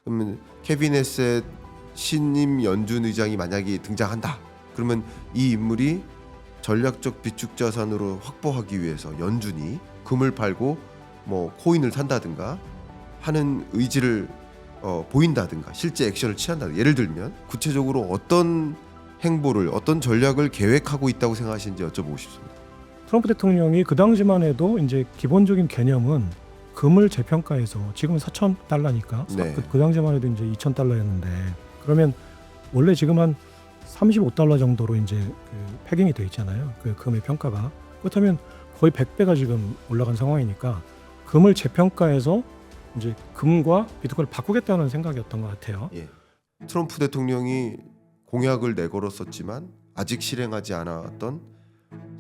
그러면 케빈 헤셋 신임 연준 의장이 만약에 등장한다. 그러면 이 인물이 전략적 비축 자산으로 확보하기 위해서 연준이 금을 팔고 뭐 코인을 산다든가 하는 의지를 보인다든가 실제 액션을 취한다든가, 예를 들면 구체적으로 어떤 행보를, 어떤 전략을 계획하고 있다고 생각하시는지 여쭤보고 싶습니다. 트럼프 대통령이 그 당시만 해도 이제 기본적인 개념은 금을 재평가해서 지금은 4,000달러니까 네. 그 당시만 해도 이제 2,000달러였는데, 그러면 원래 지금 한 35달러 정도로 이제 그 패깅이 돼 있잖아요. 그 금의 평가가. 그렇다면 거의 100배가 지금 올라간 상황이니까 금을 재평가해서 이제 금과 비트코인을 바꾸겠다는 생각이었던 것 같아요. 예. 트럼프 대통령이 공약을 내걸었었지만 아직 실행하지 않았던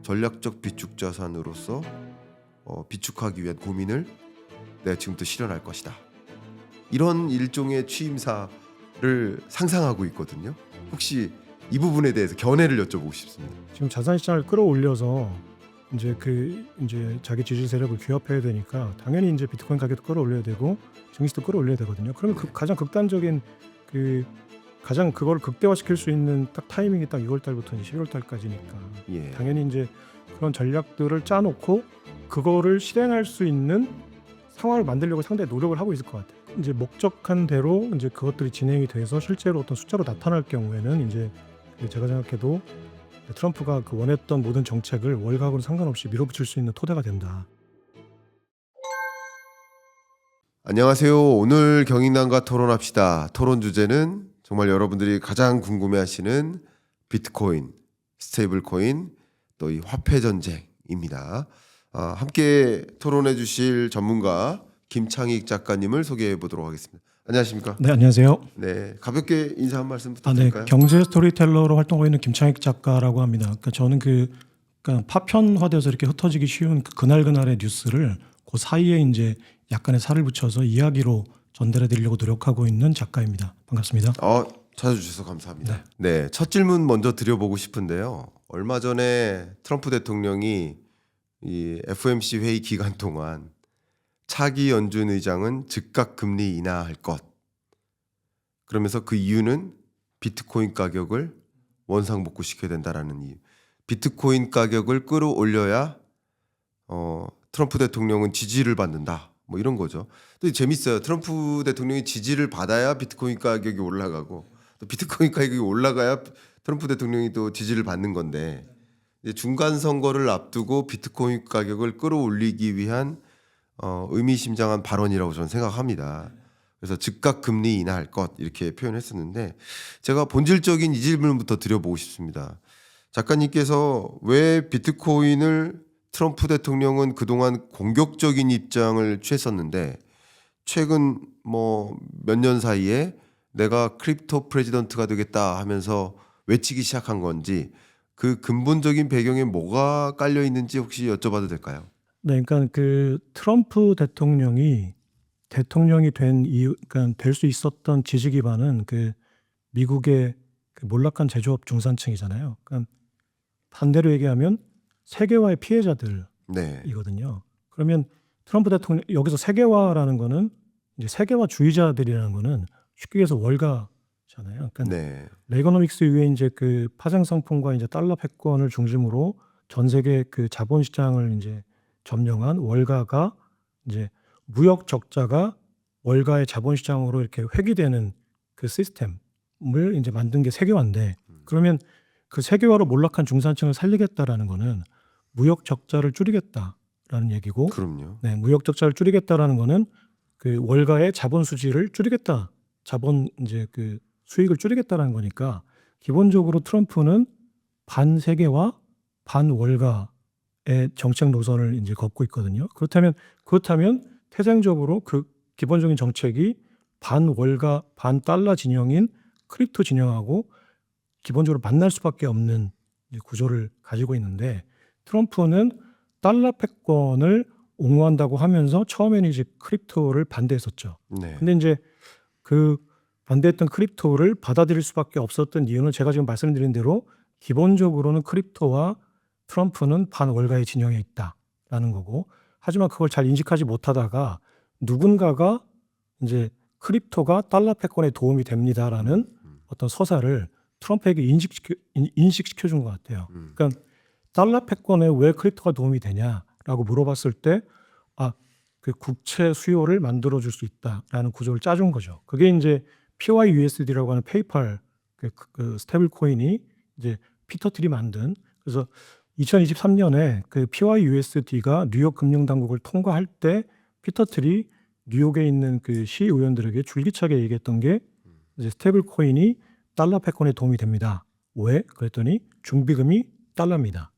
전략적 비축 자산으로서 비축하기 위한 고민을 내가 지금부터 실현할 것이다. 이런 일종의 취임사를 상상하고 있거든요. 혹시 이 부분에 대해서 견해를 여쭤보고 싶습니다. 지금 자산 시장을 끌어올려서 이제 자기 지지 세력을 규합해야 되니까 당연히 이제 비트코인 가격도 끌어올려야 되고 증시도 끌어올려야 되거든요. 그러면 가장 극단적인 가장 그걸 극대화시킬 수 있는 딱 타이밍이 딱 6월 달부터 12월 달까지니까 예. 당연히 이제 그런 전략들을 짜놓고 그거를 실행할 수 있는 상황을 만들려고 상당히 노력을 하고 있을 것 같아요. 이제 목적한 대로 이제 그것들이 진행이 돼서 실제로 어떤 숫자로 나타날 경우에는 이제 제가 생각해도 트럼프가 그 원했던 모든 정책을 월가하고는 상관없이 밀어붙일 수 있는 토대가 된다. 안녕하세요. 오늘 경인남과 토론합시다. 토론 주제는 정말 여러분들이 가장 궁금해하시는 비트코인, 스테이블코인, 또 이 화폐 전쟁입니다. 함께 토론해 주실 전문가 김창익 작가님을 소개해 보도록 하겠습니다. 안녕하십니까? 네, 안녕하세요. 네, 가볍게 인사 한 말씀 네, 부탁드릴까요? 경제 스토리텔러로 활동하고 있는 김창익 작가라고 합니다. 그러니까 저는 그러니까 파편화돼서 이렇게 흩어지기 쉬운 그날그날의 뉴스를 그 사이에 이제 약간의 살을 붙여서 이야기로 전달해 드리려고 노력하고 있는 작가입니다. 반갑습니다. 찾아주셔서 감사합니다. 네, 첫 질문 먼저 드려보고 싶은데요. 얼마 전에 트럼프 대통령이 이 FOMC 회의 기간 동안 차기 연준 의장은 즉각 금리 인하할 것, 그러면서 그 이유는 비트코인 가격을 원상복구시켜야 된다라는 이유. 비트코인 가격을 끌어올려야 트럼프 대통령은 지지를 받는다. 뭐 이런 거죠. 또 재밌어요. 트럼프 대통령이 지지를 받아야 비트코인 가격이 올라가고, 또 비트코인 가격이 올라가야 트럼프 대통령이 또 지지를 받는 건데, 이제 중간 선거를 앞두고 비트코인 가격을 끌어올리기 위한 의미심장한 발언이라고 저는 생각합니다. 그래서 즉각 금리 인하할 것, 이렇게 표현했었는데, 제가 본질적인 이 질문부터 드려보고 싶습니다. 작가님께서 왜 비트코인을 트럼프 대통령은 그동안 공격적인 입장을 취했었는데 최근 뭐 몇 년 사이에 내가 크립토 프레지던트가 되겠다 하면서 외치기 시작한 건지, 그 근본적인 배경에 뭐가 깔려 있는지 혹시 여쭤봐도 될까요? 네, 그러니까 그 트럼프 대통령이 된 이유, 그러니까 될 수 있었던 지지 기반은 그 미국의 그 몰락한 제조업 중산층이잖아요. 그러니까 반대로 얘기하면 세계화의 피해자들이거든요. 네. 그러면 트럼프 대통령 여기서 세계화라는 거는 이제 세계화주의자들이라는 거는 쉽게 얘기해서 월가잖아요. 그러니까 네. 레이거노믹스 이후에 이제 그 파생 상품과 이제 달러 패권을 중심으로 전 세계 그 자본 시장을 이제 점령한 월가가 이제 무역 적자가 월가의 자본 시장으로 이렇게 회귀되는 그 시스템을 이제 만든 게 세계화인데, 그러면 그 세계화로 몰락한 중산층을 살리겠다라는 거는 무역 적자를 줄이겠다라는 얘기고, 그럼요. 네, 무역 적자를 줄이겠다라는 거는 그 월가의 자본 수지를 줄이겠다, 자본 이제 그 수익을 줄이겠다라는 거니까 기본적으로 트럼프는 반세계화, 반월가의 정책 노선을 이제 걷고 있거든요. 그렇다면 태생적으로 그 기본적인 정책이 반월가, 반달러 진영인 크립토 진영하고 기본적으로 만날 수밖에 없는 구조를 가지고 있는데, 트럼프는 달러 패권을 옹호한다고 하면서 처음에는 이제 크립토를 반대했었죠. 네. 근데 이제 그 반대했던 크립토를 받아들일 수밖에 없었던 이유는 제가 지금 말씀드린 대로 기본적으로는 크립토와 트럼프는 반월가의 진영에 있다라는 거고, 하지만 그걸 잘 인식하지 못하다가 누군가가 이제 크립토가 달러 패권에 도움이 됩니다라는 어떤 서사를 트럼프에게 인식시켜 준 것 같아요. 그러니까 달러 패권에 왜 크립토가 도움이 되냐라고 물어봤을 때, 그 국채 수요를 만들어 줄 수 있다라는 구조를 짜준 거죠. 그게 이제 PYUSD라고 하는 페이팔 그 스테이블 코인이 이제 피터 틸이 만든, 그래서 2023년에 그 PYUSD가 뉴욕 금융 당국을 통과할 때 피터 틸이 뉴욕에 있는 그 시의원들에게 줄기차게 얘기했던 게 이제 스테이블 코인이 달러 패권에 도움이 됩니다. 왜? 그랬더니 중비금이 달러입니다.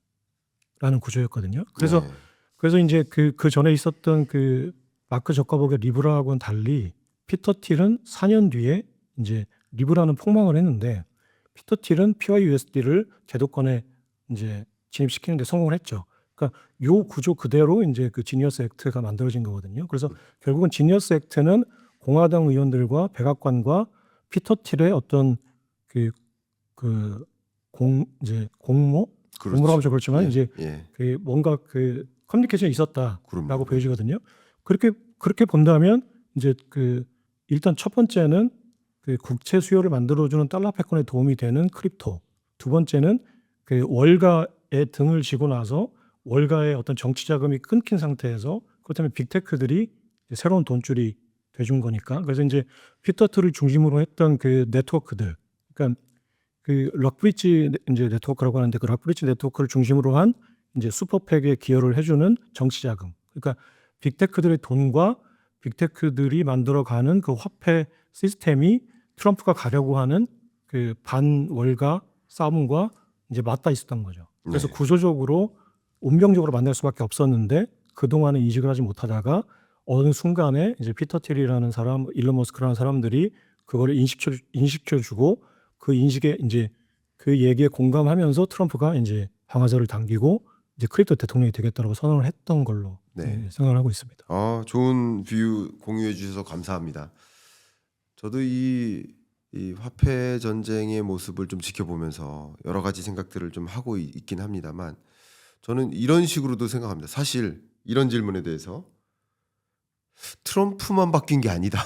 라는 구조였거든요. 그래서 네. 그래서 이제 그 전에 있었던 그 마크 저커버그의 리브라하고는 달리 피터 틸은 4년 뒤에 이제 리브라는 폭망을 했는데 피터 틸은 PYUSD를 제도권에 이제 진입시키는 데 성공을 했죠. 그러니까 요 구조 그대로 이제 그 지니어스 액트가 만들어진 거거든요. 그래서 결국은 지니어스 액트는 공화당 의원들과 백악관과 피터 틸의 어떤 이제 공모라고 하면 좀 그렇지만 예, 이제 예. 그 뭔가 그 커뮤니케이션이 있었다라고 그럼요. 보여지거든요. 그렇게 본다면 이제 그 일단 첫 번째는 그 국채 수요를 만들어주는 달러 패권에 도움이 되는 크립토. 두 번째는 그 월가에 등을 지고 나서 월가의 어떤 정치 자금이 끊긴 상태에서, 그렇다면 빅테크들이 이제 새로운 돈줄이 돼준 거니까. 그래서 이제 피터 틸을 중심으로 했던 그 네트워크들, 그러니까 그 럭브리지 이제 네트워크라고 하는데, 그 럭브리지 네트워크를 중심으로 한 이제 슈퍼팩에 기여를 해주는 정치 자금. 그러니까 빅테크들의 돈과 빅테크들이 만들어가는 그 화폐 시스템이 트럼프가 가려고 하는 그 반월가 싸움과 이제 맞닿아 있었던 거죠. 그래서 네. 구조적으로 운명적으로 만날 수밖에 없었는데 그동안은 인식을 하지 못하다가 어느 순간에 이제 피터 틸이라는 사람, 일론 머스크라는 사람들이 그거를 인식시켜주고 그 인식에 이제 그 얘기에 공감하면서 트럼프가 이제 방아쇠를 당기고 이제 크립토 대통령이 되겠다고 선언을 했던 걸로 네. 생각을 하고 있습니다. 좋은 비유 공유해 주셔서 감사합니다. 저도 이 화폐 전쟁의 모습을 좀 지켜보면서 여러 가지 생각들을 좀 하고 있긴 합니다만, 저는 이런 식으로도 생각합니다. 사실 이런 질문에 대해서 트럼프만 바뀐 게 아니다.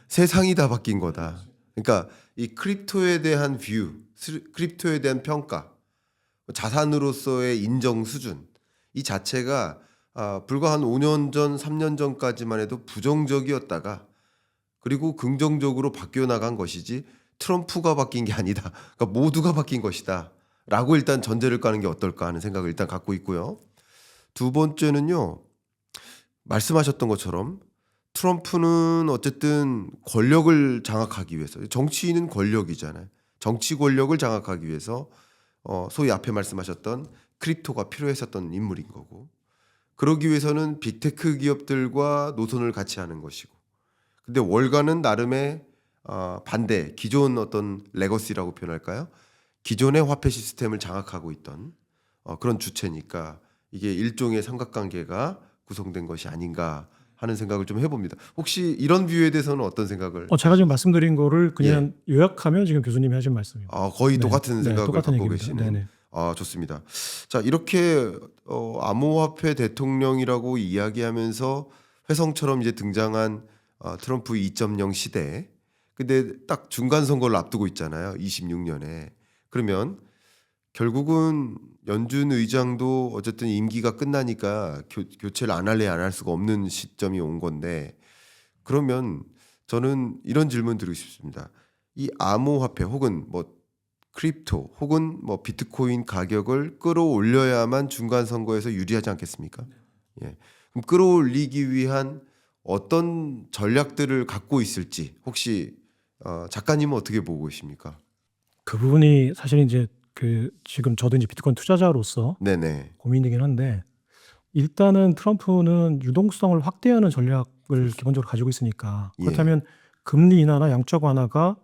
세상이 다 바뀐 거다. 그러니까 이 크립토에 대한 뷰, 크립토에 대한 평가, 자산으로서의 인정 수준, 이 자체가 불과 한 5년 전, 3년 전까지만 해도 부정적이었다가 그리고 긍정적으로 바뀌어 나간 것이지 트럼프가 바뀐 게 아니다. 그러니까 모두가 바뀐 것이다. 라고 일단 전제를 까는 게 어떨까 하는 생각을 일단 갖고 있고요. 두 번째는요, 말씀하셨던 것처럼 트럼프는 어쨌든 권력을 장악하기 위해서, 정치인은 권력이잖아요. 정치 권력을 장악하기 위해서 소위 앞에 말씀하셨던 크립토가 필요했었던 인물인 거고, 그러기 위해서는 빅테크 기업들과 노선을 같이 하는 것이고, 근데 월가는 나름의 반대, 기존 어떤 레거시라고 표현할까요? 기존의 화폐 시스템을 장악하고 있던 그런 주체니까 이게 일종의 삼각관계가 구성된 것이 아닌가 하는 생각을 좀 해봅니다. 혹시 이런 뷰에 대해서는 어떤 생각을? 제가 지금 말씀드린 거를 그냥 요약하면 지금 교수님이 하신 말씀입니다. 거의 네. 똑같은 생각을 똑같은 갖고 얘기입니다. 계시는. 네네. 좋습니다. 자, 이렇게 암호화폐 대통령이라고 이야기하면서 회성처럼 이제 등장한 트럼프 2.0 시대. 근데 딱 중간 선거를 앞두고 있잖아요. 26년에. 그러면 결국은 연준 의장도 어쨌든 임기가 끝나니까 교체를 안 할래 안 할 수가 없는 시점이 온 건데, 그러면 저는 이런 질문 드리고 싶습니다. 이 암호화폐 혹은 뭐 크립토 혹은 뭐 비트코인 가격을 끌어올려야만 중간 선거에서 유리하지 않겠습니까? 예. 그럼 끌어올리기 위한 어떤 전략들을 갖고 있을지 혹시 작가님은 어떻게 보고 계십니까? 그 부분이 사실 이제 지금 저도 이제 비트코인 투자자로서 네네. 고민이긴 한데, 일단은 트럼프는 유동성을 확대하는 전략을 기본적으로 가지고 있으니까, 예. 그렇다면 금리 인하나 양적 완화가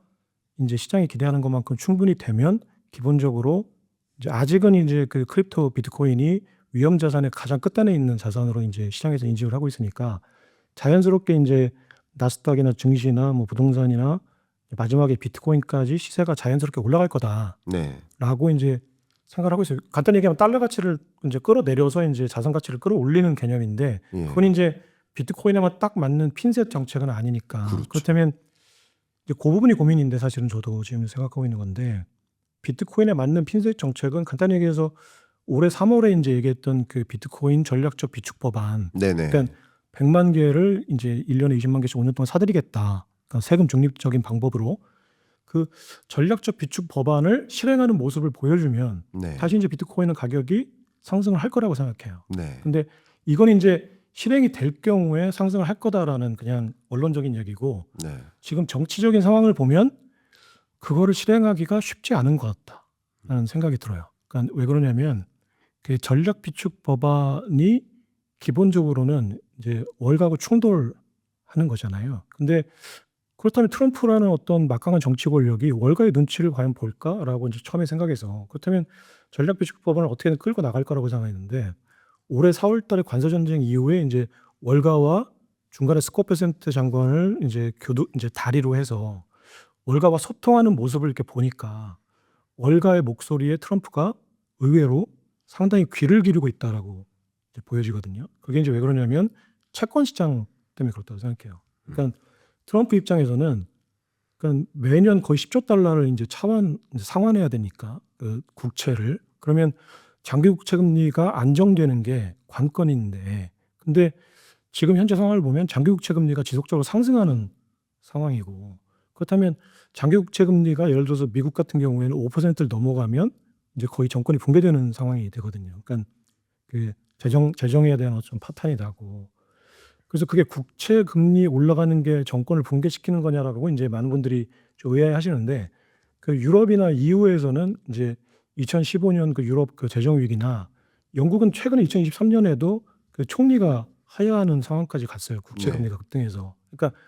이제 시장이 기대하는 것만큼 충분히 되면 기본적으로 이제 아직은 이제 그 크립토 비트코인이 위험 자산의 가장 끝단에 있는 자산으로 이제 시장에서 인식을 하고 있으니까 자연스럽게 이제 나스닥이나 증시나 뭐 부동산이나 마지막에 비트코인까지 시세가 자연스럽게 올라갈 거다라고 네. 이제 생각을 하고 있어요. 간단히 얘기하면 달러 가치를 이제 끌어내려서 이제 자산 가치를 끌어올리는 개념인데, 예. 그건 이제 비트코인에만 딱 맞는 핀셋 정책은 아니니까. 그렇죠. 그렇다면 이제 그 부분이 고민인데 사실은 저도 지금 생각하고 있는 건데 비트코인에 맞는 핀셋 정책은 간단히 얘기해서 올해 3월에 이제 얘기했던 그 비트코인 전략적 비축 법안. 네네. 그러니까 100만 개를 이제 1년에 20만 개씩 5년 동안 사들이겠다. 그러니까 세금 중립적인 방법으로 그 전략적 비축 법안을 실행하는 모습을 보여주면 네. 다시 이제 비트코인은 가격이 상승을 할 거라고 생각해요. 네. 근데 이건 이제 실행이 될 경우에 상승을 할 거다라는 그냥 원론적인 얘기고 네. 지금 정치적인 상황을 보면 그거를 실행하기가 쉽지 않은 것 같다라는 생각이 들어요. 그러니까 왜 그러냐면 그 전략 비축 법안이 기본적으로는 이제 월가구 충돌하는 거잖아요. 근데 그렇다면 트럼프라는 어떤 막강한 정치 권력이 월가의 눈치를 과연 볼까라고 이제 처음에 생각해서 그렇다면 전략 비축 법안을 어떻게든 끌고 나갈 거라고 생각했는데 올해 4월 달에 관세 전쟁 이후에 이제 월가와 중간에 스콧 베센트 장관을 이제 이제 다리로 해서 월가와 소통하는 모습을 이렇게 보니까 월가의 목소리에 트럼프가 의외로 상당히 귀를 기울이고 있다라고 이제 보여지거든요. 그게 이제 왜 그러냐면 채권 시장 때문에 그렇다고 생각해요. 그러니까 트럼프 입장에서는 그러니까 매년 거의 10조 달러를 이제 상환해야 되니까 그 국채를 그러면 장기 국채 금리가 안정되는 게 관건인데 근데 지금 현재 상황을 보면 장기 국채 금리가 지속적으로 상승하는 상황이고 그렇다면 장기 국채 금리가 예를 들어서 미국 같은 경우에는 5%를 넘어가면 이제 거의 정권이 붕괴되는 상황이 되거든요. 그러니까 그 재정에 대한 어떤 파탄이 나고 그래서 그게 국채 금리 올라가는 게 정권을 붕괴시키는 거냐라고 이제 많은 분들이 좀 의아해하시는데 그 유럽이나 EU에서는 이제 2015년 그 유럽 그 재정 위기나 영국은 최근에 2023년에도 그 총리가 하야하는 상황까지 갔어요. 국채 네. 금리가 급등해서. 그러니까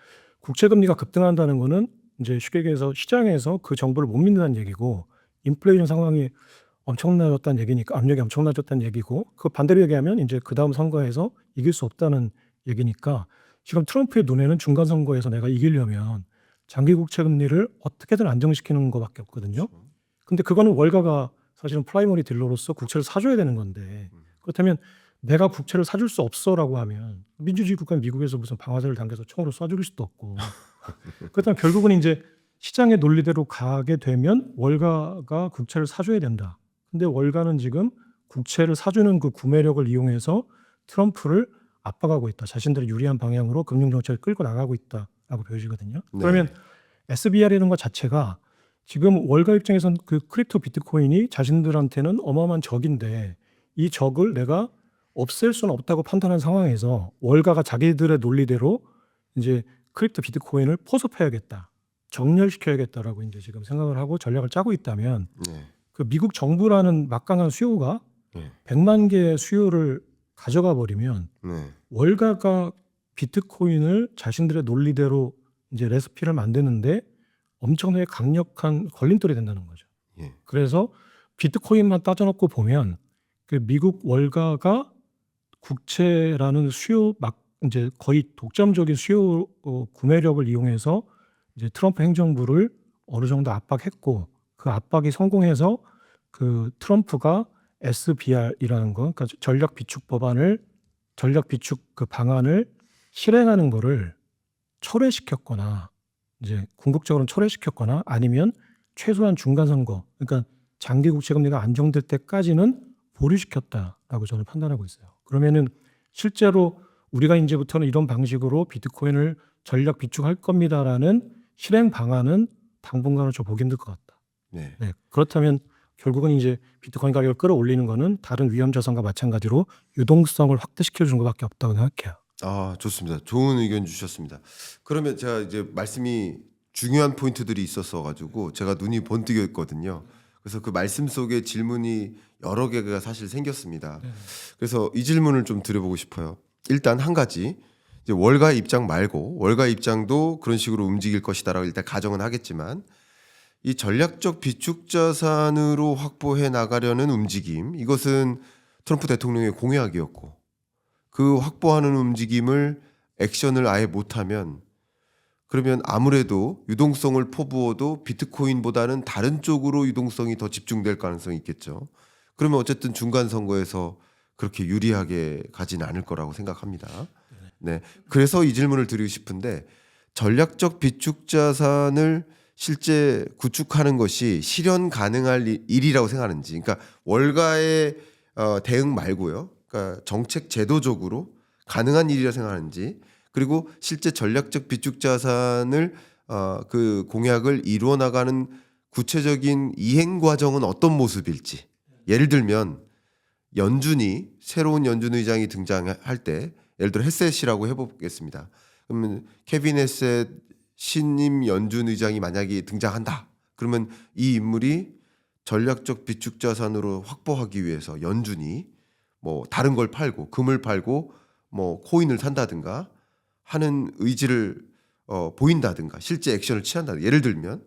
국채 금리가 급등한다는 거는 이제 쉽게 얘기해서 시장에서 그 정부를 못 믿는다는 얘기고 인플레이션 상황이 엄청나졌다는 얘기니까 압력이 엄청나졌다는 얘기고 그 반대로 얘기하면 이제 그다음 선거에서 이길 수 없다는 얘기니까 지금 트럼프의 눈에는 중간 선거에서 내가 이기려면 장기 국채 금리를 어떻게든 안정시키는 것밖에 없거든요. 근데 그거는 월가가 사실은 프라이머리 딜러로서 국채를 사줘야 되는 건데 그렇다면 내가 국채를 사줄 수 없어라고 하면 민주주의 국가인 미국에서 무슨 방아쇠를 당겨서 총으로 쏴 죽일 수도 없고 그렇다면 결국은 이제 시장의 논리대로 가게 되면 월가가 국채를 사줘야 된다. 근데 월가는 지금 국채를 사주는 그 구매력을 이용해서 트럼프를 압박하고 있다. 자신들의 유리한 방향으로 금융정책을 끌고 나가고 있다라고 보여지거든요. 네. 그러면 SBR이라는 것 자체가 지금 월가 입장에선 그 크립토 비트코인이 자신들한테는 어마어마한 적인데 이 적을 내가 없앨 수는 없다고 판단한 상황에서 월가가 자기들의 논리대로 이제 크립토 비트코인을 포섭해야겠다. 정렬시켜야겠다라고 이제 지금 생각을 하고 전략을 짜고 있다면 네. 그 미국 정부라는 막강한 수요가 네. 100만 개의 수요를 가져가 버리면 네. 월가가 비트코인을 자신들의 논리대로 이제 레시피를 만드는데 엄청나게 강력한 걸림돌이 된다는 거죠. 예. 그래서 비트코인만 따져놓고 보면 그 미국 월가가 국채라는 수요 막 이제 거의 독점적인 수요 구매력을 이용해서 이제 트럼프 행정부를 어느 정도 압박했고 그 압박이 성공해서 그 트럼프가 SBR이라는 거, 그러니까 전략 비축 그 방안을 실행하는 거를 철회시켰거나 이제 궁극적으로는 철회시켰거나 아니면 최소한 중간 선거, 그러니까 장기 국채 금리가 안정될 때까지는 보류시켰다라고 저는 판단하고 있어요. 그러면은 실제로 우리가 이제부터는 이런 방식으로 비트코인을 전략 비축할 겁니다라는 실행 방안은 당분간은 좀 보기 힘들 것 같다. 네. 네, 그렇다면 결국은 이제 비트코인 가격을 끌어올리는 거는 다른 위험 자산과 마찬가지로 유동성을 확대시켜 주는 것밖에 없다고 생각해요. 아, 좋습니다. 좋은 의견 주셨습니다. 그러면 제가 이제 말씀이 중요한 포인트들이 있었어 가지고 제가 눈이 번뜩여 있거든요. 그래서 그 말씀 속에 질문이 여러 개가 사실 생겼습니다. 그래서 이 질문을 좀 드려보고 싶어요. 일단 한 가지, 이제 월가 입장 말고 월가 입장도 그런 식으로 움직일 것이다라고 일단 가정은 하겠지만 이 전략적 비축 자산으로 확보해 나가려는 움직임, 이것은 트럼프 대통령의 공약이었고 그 확보하는 움직임을 액션을 아예 못하면 그러면 아무래도 유동성을 퍼부어도 비트코인보다는 다른 쪽으로 유동성이 더 집중될 가능성이 있겠죠. 그러면 어쨌든 중간 선거에서 그렇게 유리하게 가지는 않을 거라고 생각합니다. 네. 그래서 이 질문을 드리고 싶은데 전략적 비축 자산을 실제 구축하는 것이 실현 가능할 일이라고 생각하는지, 그러니까 월가의 대응 말고요. 그러니까 정책 제도적으로 가능한 일이라 생각하는지, 그리고 실제 전략적 비축 자산을 그 공약을 이루어 나가는 구체적인 이행 과정은 어떤 모습일지. 예를 들면 새로운 연준 의장이 등장할 때, 예를 들어 헤셋이라고 해보겠습니다. 그러면 케빈 헤셋 신임 연준 의장이 만약에 등장한다. 그러면 이 인물이 전략적 비축 자산으로 확보하기 위해서 연준이 뭐 다른 걸 팔고 금을 팔고 뭐 코인을 산다든가 하는 의지를 보인다든가 실제 액션을 취한다. 예를 들면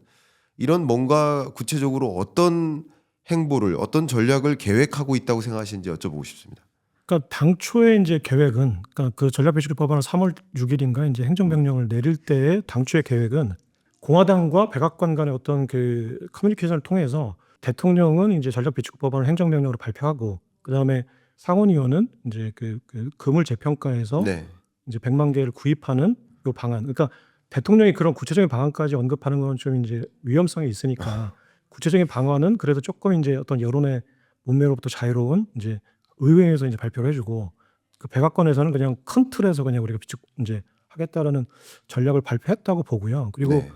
이런 뭔가 구체적으로 어떤 행보를 어떤 전략을 계획하고 있다고 생각하시는지 여쭤보고 싶습니다. 그러니까 당초에 이제 계획은, 그러니까 그 전략배치기 법안을 3월 6일인가 이제 행정명령을 내릴 때의 당초의 계획은 공화당과 백악관 간의 어떤 그 커뮤니케이션을 통해서 대통령은 이제 전략배치기 법안을 행정명령으로 발표하고, 그 다음에 상원의원은 이제 그 금을 재평가해서 네. 이제 100만 개를 구입하는 요 방안. 그러니까 대통령이 그런 구체적인 방안까지 언급하는 건 좀 이제 위험성이 있으니까 구체적인 방안은 그래도 조금 이제 어떤 여론의 문매로부터 자유로운 이제 의회에서 이제 발표를 해주고, 그 백악관에서는 그냥 큰 틀에서 그냥 우리가 비축 이제 하겠다라는 전략을 발표했다고 보고요. 그리고 네.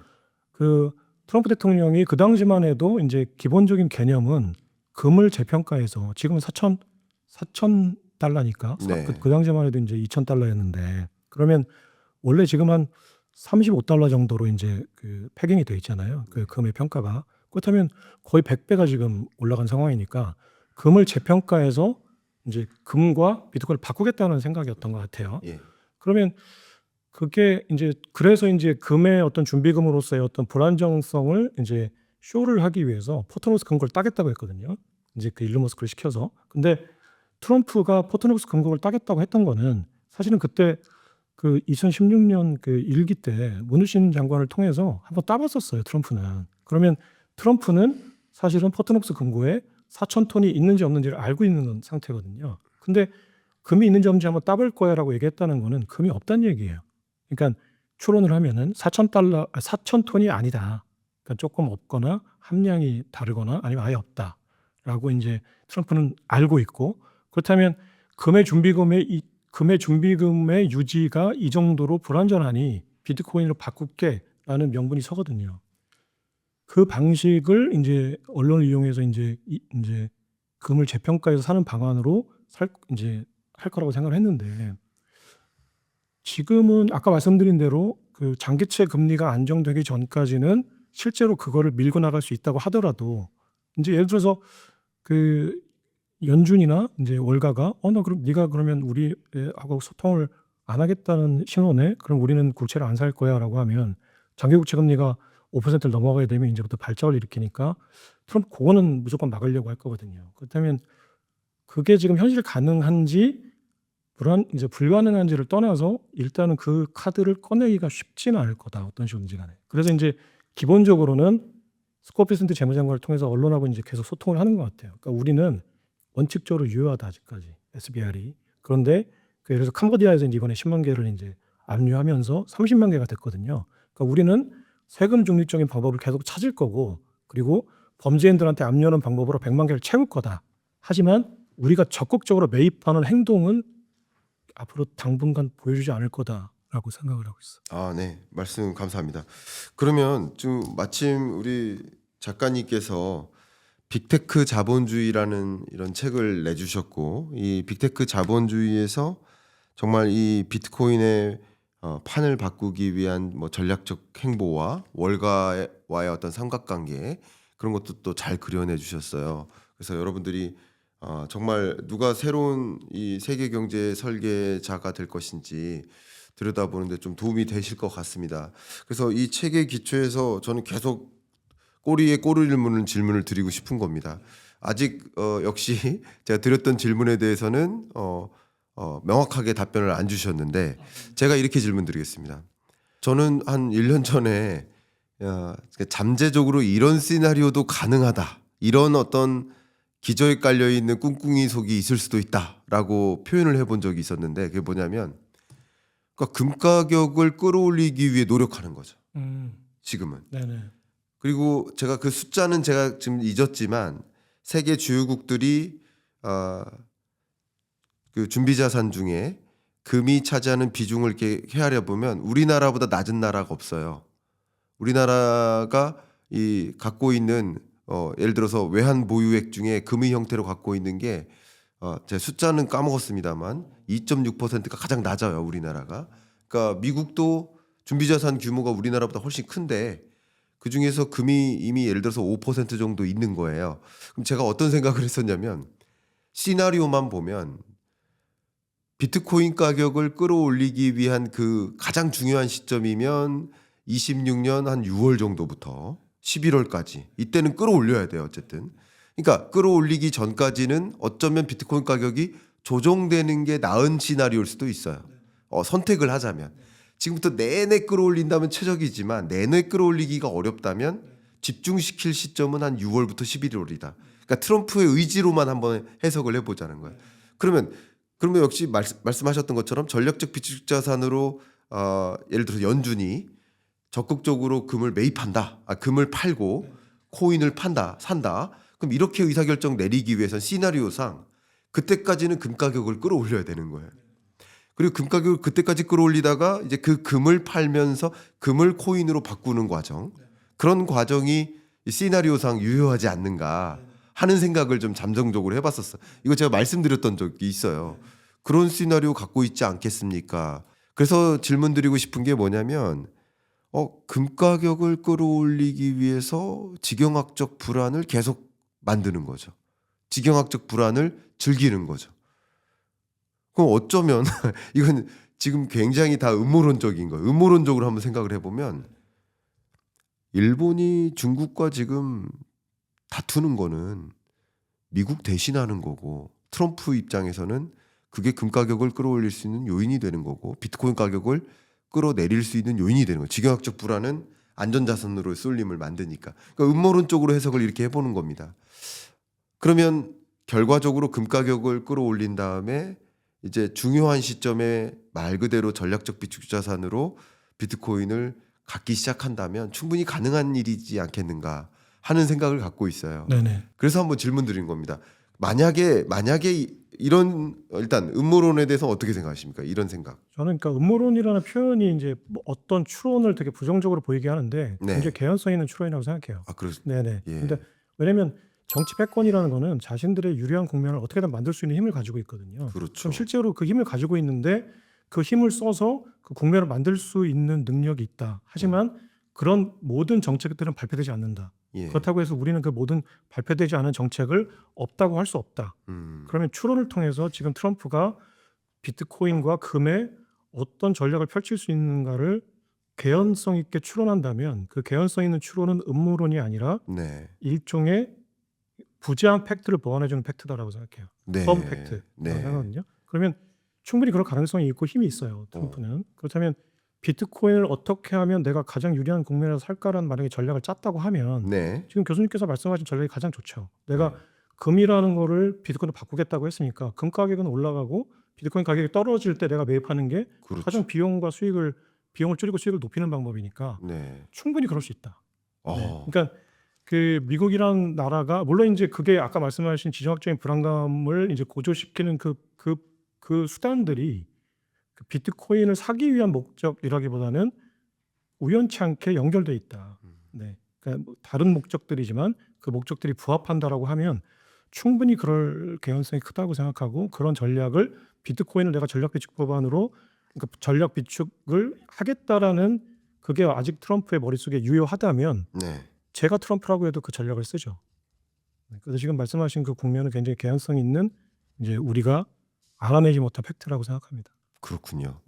그 트럼프 대통령이 그 당시만 해도 이제 기본적인 개념은 금을 재평가해서 지금은 4천 달러니까 네. 그 당시만 해도 이제 2,000달러였는데, 그러면 원래 지금 한 35달러 정도로 이제 그 패깅이 돼 있잖아요. 그 금의 평가가. 그렇다면 거의 100배가 지금 올라간 상황이니까 금을 재평가해서 이제 금과 비트코인을 바꾸겠다는 생각이었던 것 같아요. 예. 그러면 그게 이제 그래서 이제 금의 어떤 준비금으로서의 어떤 불안정성을 이제 쇼를 하기 위해서 포트노스 금고를 따겠다고 했거든요. 이제 그 일론 머스크를 시켜서. 근데 트럼프가 포트노스 금고를 따겠다고 했던 거는 사실은 그때 그 2016년 그 일기 때 문우신 장관을 통해서 한번 따봤었어요, 트럼프는. 그러면 트럼프는 사실은 포트노스 금고에 4,000톤이 있는지 없는지를 알고 있는 상태거든요. 근데 금이 있는지 없는지 한번 따볼 거야라고 얘기했다는 거는 금이 없다는 얘기예요. 그러니까 추론을 하면은 4,000톤이 아니다. 그러니까 조금 없거나 함량이 다르거나 아니면 아예 없다라고 이제 트럼프는 알고 있고, 그렇다면 금의 준비금의 유지가 이 정도로 불안전하니 비트코인으로 바꿀게라는 명분이 서거든요. 그 방식을 이제 언론을 이용해서 이제 금을 재평가해서 사는 방안으로 이제 할 거라고 생각을 했는데, 지금은 아까 말씀드린 대로 그 장기채 금리가 안정되기 전까지는 실제로 그거를 밀고 나갈 수 있다고 하더라도, 이제 예를 들어서 그 연준이나 이제 월가가 나 그럼 네가 그러면 우리하고 소통을 안 하겠다는 신호네. 그럼 우리는 국채를 안 살 거야라고 하면 장기 국채 금리가 5%를 넘어가게 되면 이제부터 발작을 일으키니까 트럼프 그거는 무조건 막으려고 할 거거든요. 그렇다면 그게 지금 현실 가능한지 이제 불가능한지를 떠나서 일단은 그 카드를 꺼내기가 쉽지는 않을 거다. 어떤 식으로든지 간에. 그래서 이제 기본적으로는 스콧 베센트 재무장관을 통해서 언론하고 이제 계속 소통을 하는 것 같아요. 그러니까 우리는 원칙적으로 유효하다 아직까지 SBR이. 그런데 예를 들어서 캄보디아에서 이번에 10만 개를 이제 압류하면서 30만 개가 됐거든요. 그러니까 우리는 세금 중립적인 방법을 계속 찾을 거고, 그리고 범죄인들한테 압류하는 방법으로 100만 개를 채울 거다. 하지만 우리가 적극적으로 매입하는 행동은 앞으로 당분간 보여주지 않을 거다라고 생각을 하고 있어요. 네. 말씀 감사합니다. 그러면 좀 마침 우리 작가님께서 빅테크 자본주의라는 이런 책을 내주셨고, 이 빅테크 자본주의에서 정말 이 비트코인의 판을 바꾸기 위한 뭐 전략적 행보와 월가와의 어떤 삼각관계, 그런 것도 또 잘 그려내 주셨어요. 그래서 여러분들이 정말 누가 새로운 이 세계 경제 설계자가 될 것인지 들여다보는데 좀 도움이 되실 것 같습니다. 그래서 이 책의 기초에서 저는 계속 꼬리에 꼬리를 무는 질문을 드리고 싶은 겁니다. 아직 역시 제가 드렸던 질문에 대해서는 명확하게 답변을 안 주셨는데, 제가 이렇게 질문드리겠습니다. 저는 한 1년 전에 잠재적으로 이런 시나리오도 가능하다, 이런 어떤 기저에 깔려 있는 꿍꿍이 속이 있을 수도 있다라고 표현을 해본 적이 있었는데, 그게 뭐냐면 그러니까 금 가격을 끌어올리기 위해 노력하는 거죠. 지금은. 네네. 그리고 제가 그 숫자는 제가 지금 잊었지만 세계 주요국들이 그 준비자산 중에 금이 차지하는 비중을 이렇게 헤아려 보면 우리나라보다 낮은 나라가 없어요. 우리나라가 이 갖고 있는 예를 들어서 외환 보유액 중에 금의 형태로 갖고 있는 게 제 숫자는 까먹었습니다만 2.6%가 가장 낮아요, 우리나라가. 그러니까 미국도 준비자산 규모가 우리나라보다 훨씬 큰데 그 중에서 금이 이미 예를 들어서 5% 정도 있는 거예요. 그럼 제가 어떤 생각을 했었냐면 시나리오만 보면 비트코인 가격을 끌어올리기 위한 그 가장 중요한 시점이면 26년 한 6월 정도부터 11월까지 이때는 끌어올려야 돼요, 어쨌든. 그러니까 끌어올리기 전까지는 어쩌면 비트코인 가격이 조정되는 게 나은 시나리오일 수도 있어요. 선택을 하자면. 지금부터 내내 끌어올린다면 최적이지만 내내 끌어올리기가 어렵다면 집중시킬 시점은 한 6월부터 11월이다. 그러니까 트럼프의 의지로만 한번 해석을 해보자는 거예요. 그러면 역시 말씀하셨던 것처럼 전략적 비축 자산으로 예를 들어서 연준이 적극적으로 금을 매입한다. 금을 팔고 코인을 산다. 그럼 이렇게 의사결정 내리기 위해선 시나리오상 그때까지는 금 가격을 끌어올려야 되는 거예요. 그리고 금 가격을 그때까지 끌어올리다가 이제 그 금을 팔면서 금을 코인으로 바꾸는 과정. 그런 과정이 시나리오상 유효하지 않는가 하는 생각을 좀 잠정적으로 해봤었어요. 이거 제가 말씀드렸던 적이 있어요. 그런 시나리오 갖고 있지 않겠습니까? 그래서 질문 드리고 싶은 게 뭐냐면 금 가격을 끌어올리기 위해서 지경학적 불안을 계속 만드는 거죠. 지경학적 불안을 즐기는 거죠. 그럼 어쩌면 이건 지금 굉장히 다 음모론적인 거예요. 음모론적으로 한번 생각을 해보면 일본이 중국과 지금 다투는 거는 미국 대신하는 거고 트럼프 입장에서는 그게 금 가격을 끌어올릴 수 있는 요인이 되는 거고 비트코인 가격을 끌어내릴 수 있는 요인이 되는 거예요. 지경학적 불안은 안전자산으로 쏠림을 만드니까. 그러니까 음모론적으로 해석을 이렇게 해보는 겁니다. 그러면 결과적으로 금 가격을 끌어올린 다음에 이제 중요한 시점에 말 그대로 전략적 비축 자산으로 비트코인을 갖기 시작한다면 충분히 가능한 일이지 않겠는가 하는 생각을 갖고 있어요. 네네. 그래서 한번 질문 드린 겁니다. 만약에 이런 일단 음모론에 대해서 어떻게 생각하십니까? 이런 생각. 저는 그러니까 음모론이라는 표현이 이제 뭐 어떤 추론을 되게 부정적으로 보이게 하는데 네. 굉장히 개연성 있는 추론이라고 생각해요. 네네. 예. 근데 왜냐면 정치 패권이라는 거는 자신들의 유리한 국면을 어떻게든 만들 수 있는 힘을 가지고 있거든요. 그렇죠. 그럼 실제로 그 힘을 가지고 있는데 그 힘을 써서 그 국면을 만들 수 있는 능력이 있다. 하지만 그런 모든 정책들은 발표되지 않는다. 예. 그렇다고 해서 우리는 그 모든 발표되지 않은 정책을 없다고 할 수 없다. 그러면 추론을 통해서 지금 트럼프가 비트코인과 금에 어떤 전략을 펼칠 수 있는가를 개연성 있게 추론한다면 그 개연성 있는 추론은 음모론이 아니라 네. 일종의 부재한 팩트를 보완해주는 팩트다라고 생각해요. 네. 펌 팩트라고 네. 생각하거든요. 그러면 충분히 그럴 가능성이 있고 힘이 있어요. 트럼프는. 그렇다면 비트코인을 어떻게 하면 내가 가장 유리한 국면에서 살까라는 만약에 전략을 짰다고 하면 네. 지금 교수님께서 말씀하신 전략이 가장 좋죠. 내가 금이라는 거를 비트코인으로 바꾸겠다고 했으니까 금 가격은 올라가고 비트코인 가격이 떨어질 때 내가 매입하는 게 그렇죠. 가장 비용을 줄이고 수익을 높이는 방법이니까 네. 충분히 그럴 수 있다. 어. 그러니까 그 미국이란 나라가 물론 이제 그게 아까 말씀하신 지정학적인 불안감을 이제 고조시키는 그 수단들이 그 비트코인을 사기 위한 목적이라기보다는 우연치 않게 연결돼 있다. 네, 그러니까 뭐 다른 목적들이지만 그 목적들이 부합한다라고 하면 충분히 그럴 개연성이 크다고 생각하고 그런 전략을 비트코인을 내가 전략 비축 법안으로 그러니까 전략 비축을 하겠다라는 그게 아직 트럼프의 머릿속에 유효하다면 네. 제가 트럼프라고 해도 그 전략을 쓰죠. 그래서 지금 말씀하신 그 국면은 굉장히 개연성 있는 이제 우리가 알아내지 못한 팩트라고 생각합니다. 그렇군요.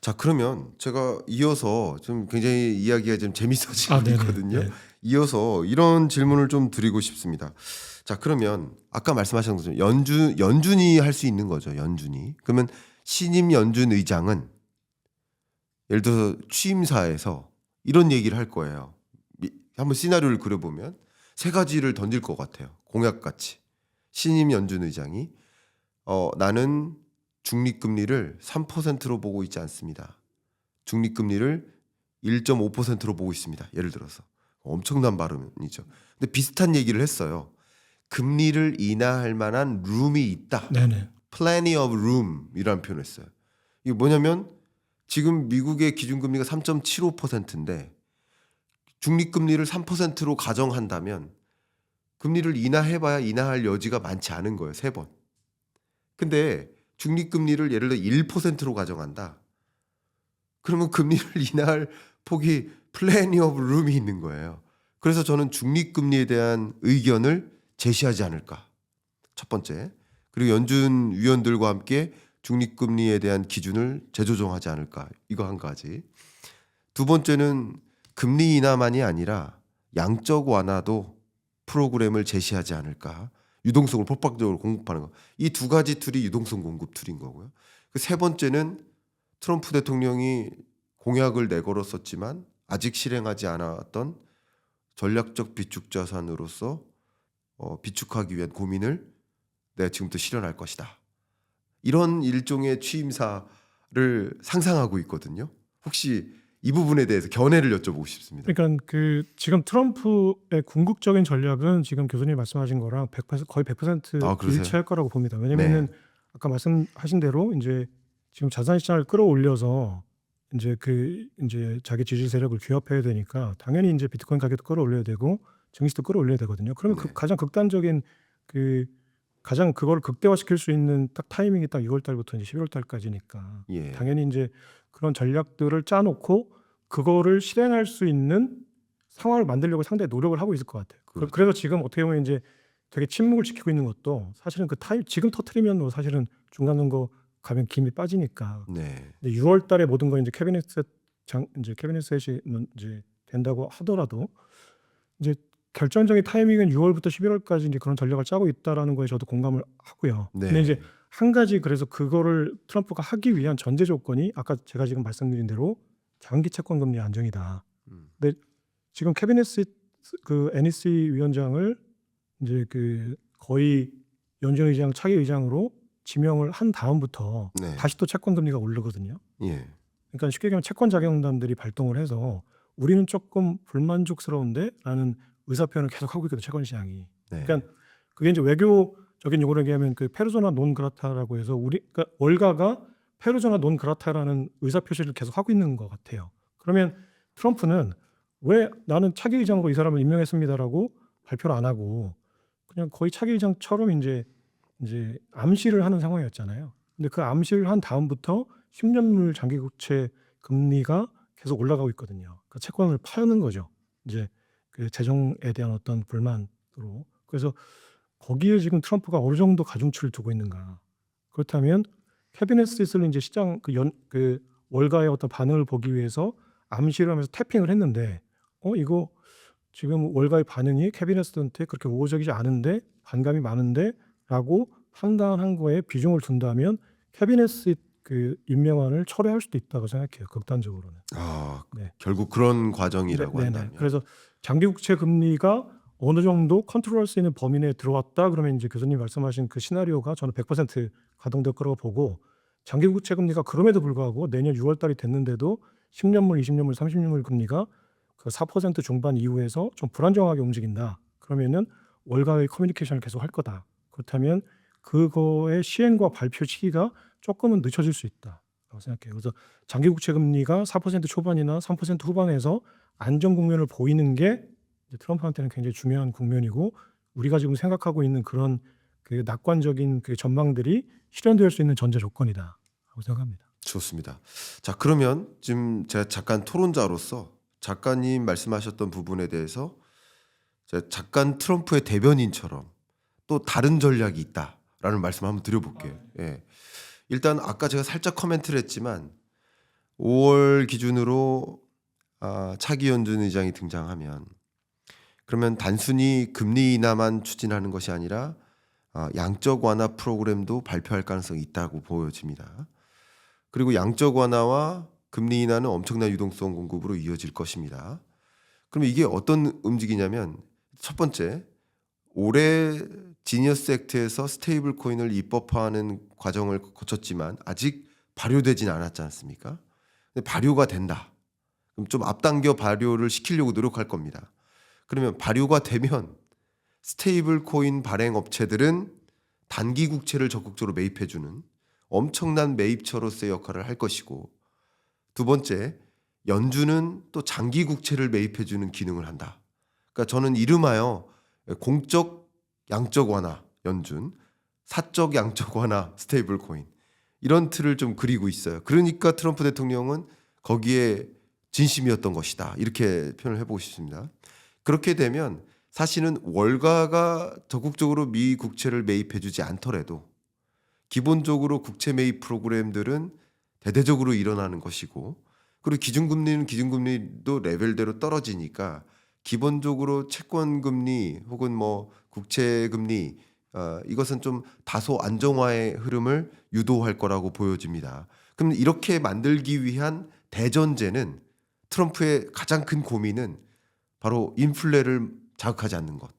자, 그러면 제가 이어서 좀 굉장히 이야기가 좀 재밌어지고 네네. 있거든요. 네. 이어서 이런 질문을 좀 드리고 싶습니다. 자, 그러면 아까 말씀하신 것처럼 연준이 할 수 있는 거죠. 연준이. 그러면 신임 연준 의장은 예를 들어서 취임사에서 이런 얘기를 할 거예요. 한번 시나리오를 그려보면 세 가지를 던질 것 같아요. 공약같이. 신임 연준 의장이 나는 중립금리를 3%로 보고 있지 않습니다. 중립금리를 1.5%로 보고 있습니다. 예를 들어서 엄청난 발언이죠. 근데 비슷한 얘기를 했어요. 금리를 인하할 만한 룸이 있다. 네네. Plenty of room이라는 표현을 했어요. 이게 뭐냐면 지금 미국의 기준금리가 3.75%인데 중립금리를 3%로 가정한다면 금리를 인하해봐야 인하할 여지가 많지 않은 거예요. 3번. 근데 중립금리를 예를 들어 1%로 가정한다. 그러면 금리를 인하할 폭이 plenty of room이 있는 거예요. 그래서 저는 중립금리에 대한 의견을 제시하지 않을까. 첫 번째. 그리고 연준 위원들과 함께 중립금리에 대한 기준을 재조정하지 않을까. 이거 한 가지. 두 번째는 금리 인하만이 아니라 양적 완화도 프로그램을 제시하지 않을까. 유동성을 폭발적으로 공급하는 거. 이 두 가지 툴이 유동성 공급 툴인 거고요. 그 세 번째는 트럼프 대통령이 공약을 내걸었었지만 아직 실행하지 않았던 전략적 비축 자산으로서 비축하기 위한 고민을 내가 지금부터 실현할 것이다. 이런 일종의 취임사를 상상하고 있거든요. 혹시 이 부분에 대해서 견해를 여쭤보고 싶습니다. 그러니까 그 지금 트럼프의 궁극적인 전략은 지금 교수님 말씀하신 거랑 100% 거의 100% 아, 그러세요? 일치할 거라고 봅니다. 왜냐면은 네. 아까 말씀하신 대로 이제 지금 자산 시장을 끌어올려서 이제 자기 지지 세력을 규합해야 되니까 당연히 이제 비트코인 가격도 끌어올려야 되고 증시도 끌어올려야 되거든요. 그러면 네. 가장 극단적인 가장 그걸 극대화시킬 수 있는 딱 타이밍이 딱 6월 달부터 이제 11월 달까지니까 예. 당연히 이제 그런 전략들을 짜놓고 그거를 실행할 수 있는 상황을 만들려고 상당히 노력을 하고 있을 것 같아요. 그렇죠. 그래서 지금 어떻게 보면 이제 되게 침묵을 지키고 있는 것도 사실은 그 타임 지금 터트리면 뭐 사실은 중간 선거 가면 김이 빠지니까. 네. 근데 6월 달에 모든 거 이제 캐비넷 셋이 이제 된다고 하더라도 이제 결정적인 타이밍은 6월부터 11월까지 이제 그런 전략을 짜고 있다라는 거에 저도 공감을 하고요. 네. 근데 이제 한 가지 그래서 그거를 트럼프가 하기 위한 전제 조건이 아까 제가 지금 말씀드린 대로 장기 채권 금리 안정이다. 음. 근데 지금 캐비넷 그 NEC 위원장을 이제 거의 연준 의장 차기 의장으로 지명을 한 다음부터 네. 다시 또 채권 금리가 오르거든요. 예. 그러니까 쉽게 얘기하면 채권 자금단들이 발동을 해서 우리는 조금 불만족스러운데라는 의사 표현을 계속 하고 있거든요. 채권 시장이. 네. 그러니까 그게 이제 외교적인 용어로 얘기하면 그 페르소나 논 그라타라고 해서 그러니까 월가가 페르소나 논 그라타라는 의사 표시를 계속 하고 있는 것 같아요. 그러면 트럼프는 왜 나는 차기 의장으로 이 사람을 임명했습니다라고 발표를 안 하고 그냥 거의 차기 의장처럼 이제 암시를 하는 상황이었잖아요. 근데 그 암시를 한 다음부터 10년물 장기 국채 금리가 계속 올라가고 있거든요. 그 채권을 파는 거죠. 이제 그 재정에 대한 어떤 불만으로. 그래서 거기에 지금 트럼프가 어느 정도 가중치를 두고 있는가. 그렇다면 캐비넷 스윗을 이제 시장 그 월가의 어떤 반응을 보기 위해서 암시를 하면서 태핑을 했는데 이거 지금 월가의 반응이 캐비넷 스윗한테 그렇게 우호적이지 않은데 반감이 많은데라고 판단한 거에 비중을 둔다면 캐비넷 스윗 그 임명안을 철회할 수도 있다고 생각해요. 극단적으로는. 아, 네. 결국 그런 과정이라고 네네. 한다면. 그래서 장기 국채 금리가 어느 정도 컨트롤할 수 있는 범위 내에 들어왔다 그러면 이제 교수님 말씀하신 그 시나리오가 저는 100% 가동될 거라고 보고 장기 국채 금리가 그럼에도 불구하고 내년 6월 달이 됐는데도 10년물, 20년물, 30년물 금리가 그 4% 중반 이후에서 좀 불안정하게 움직인다. 그러면은 월가의 커뮤니케이션을 계속 할 거다. 그렇다면 그거의 시행과 발표 시기가 조금은 늦춰질 수 있다라고 생각해요. 그래서 장기 국채 금리가 4% 초반이나 3% 후반에서 안정 국면을 보이는 게 이제 트럼프한테는 굉장히 중요한 국면이고 우리가 지금 생각하고 있는 그런 그 낙관적인 그 전망들이 실현될 수 있는 전제 조건이다라고 생각합니다. 좋습니다. 자, 그러면 지금 제가 잠깐 토론자로서 작가님 말씀하셨던 부분에 대해서 제가 잠깐 트럼프의 대변인처럼 또 다른 전략이 있다라는 말씀 한번 드려볼게요. 예. 일단 아까 제가 살짝 코멘트를 했지만 5월 기준으로 차기 연준 의장이 등장하면 그러면 단순히 금리 인하만 추진하는 것이 아니라 양적 완화 프로그램도 발표할 가능성이 있다고 보여집니다. 그리고 양적 완화와 금리 인하는 엄청난 유동성 공급으로 이어질 것입니다. 그러면 이게 어떤 움직이냐면 첫 번째, 올해 지니어스 액트에서 스테이블 코인을 입법화하는 과정을 거쳤지만 아직 발효되진 않았지 않습니까? 근데 발효가 된다. 그럼 좀 앞당겨 발효를 시키려고 노력할 겁니다. 그러면 발효가 되면 스테이블 코인 발행 업체들은 단기 국채를 적극적으로 매입해주는 엄청난 매입처로서의 역할을 할 것이고, 두 번째, 연준은 또 장기 국채를 매입해주는 기능을 한다. 그러니까 저는 이름하여 공적 양적 완화 연준, 사적 양적 완화 스테이블 코인, 이런 틀을 좀 그리고 있어요. 그러니까 트럼프 대통령은 거기에 진심이었던 것이다, 이렇게 표현을 해보고 싶습니다. 그렇게 되면 사실은 월가가 적극적으로 미 국채를 매입해주지 않더라도 기본적으로 국채 매입 프로그램들은 대대적으로 일어나는 것이고, 그리고 기준금리는 기준금리도 레벨대로 떨어지니까 기본적으로 채권금리 혹은 뭐 국채금리, 이것은 좀 다소 안정화의 흐름을 유도할 거라고 보여집니다. 그럼 이렇게 만들기 위한 대전제는, 트럼프의 가장 큰 고민은 바로 인플레를 자극하지 않는 것,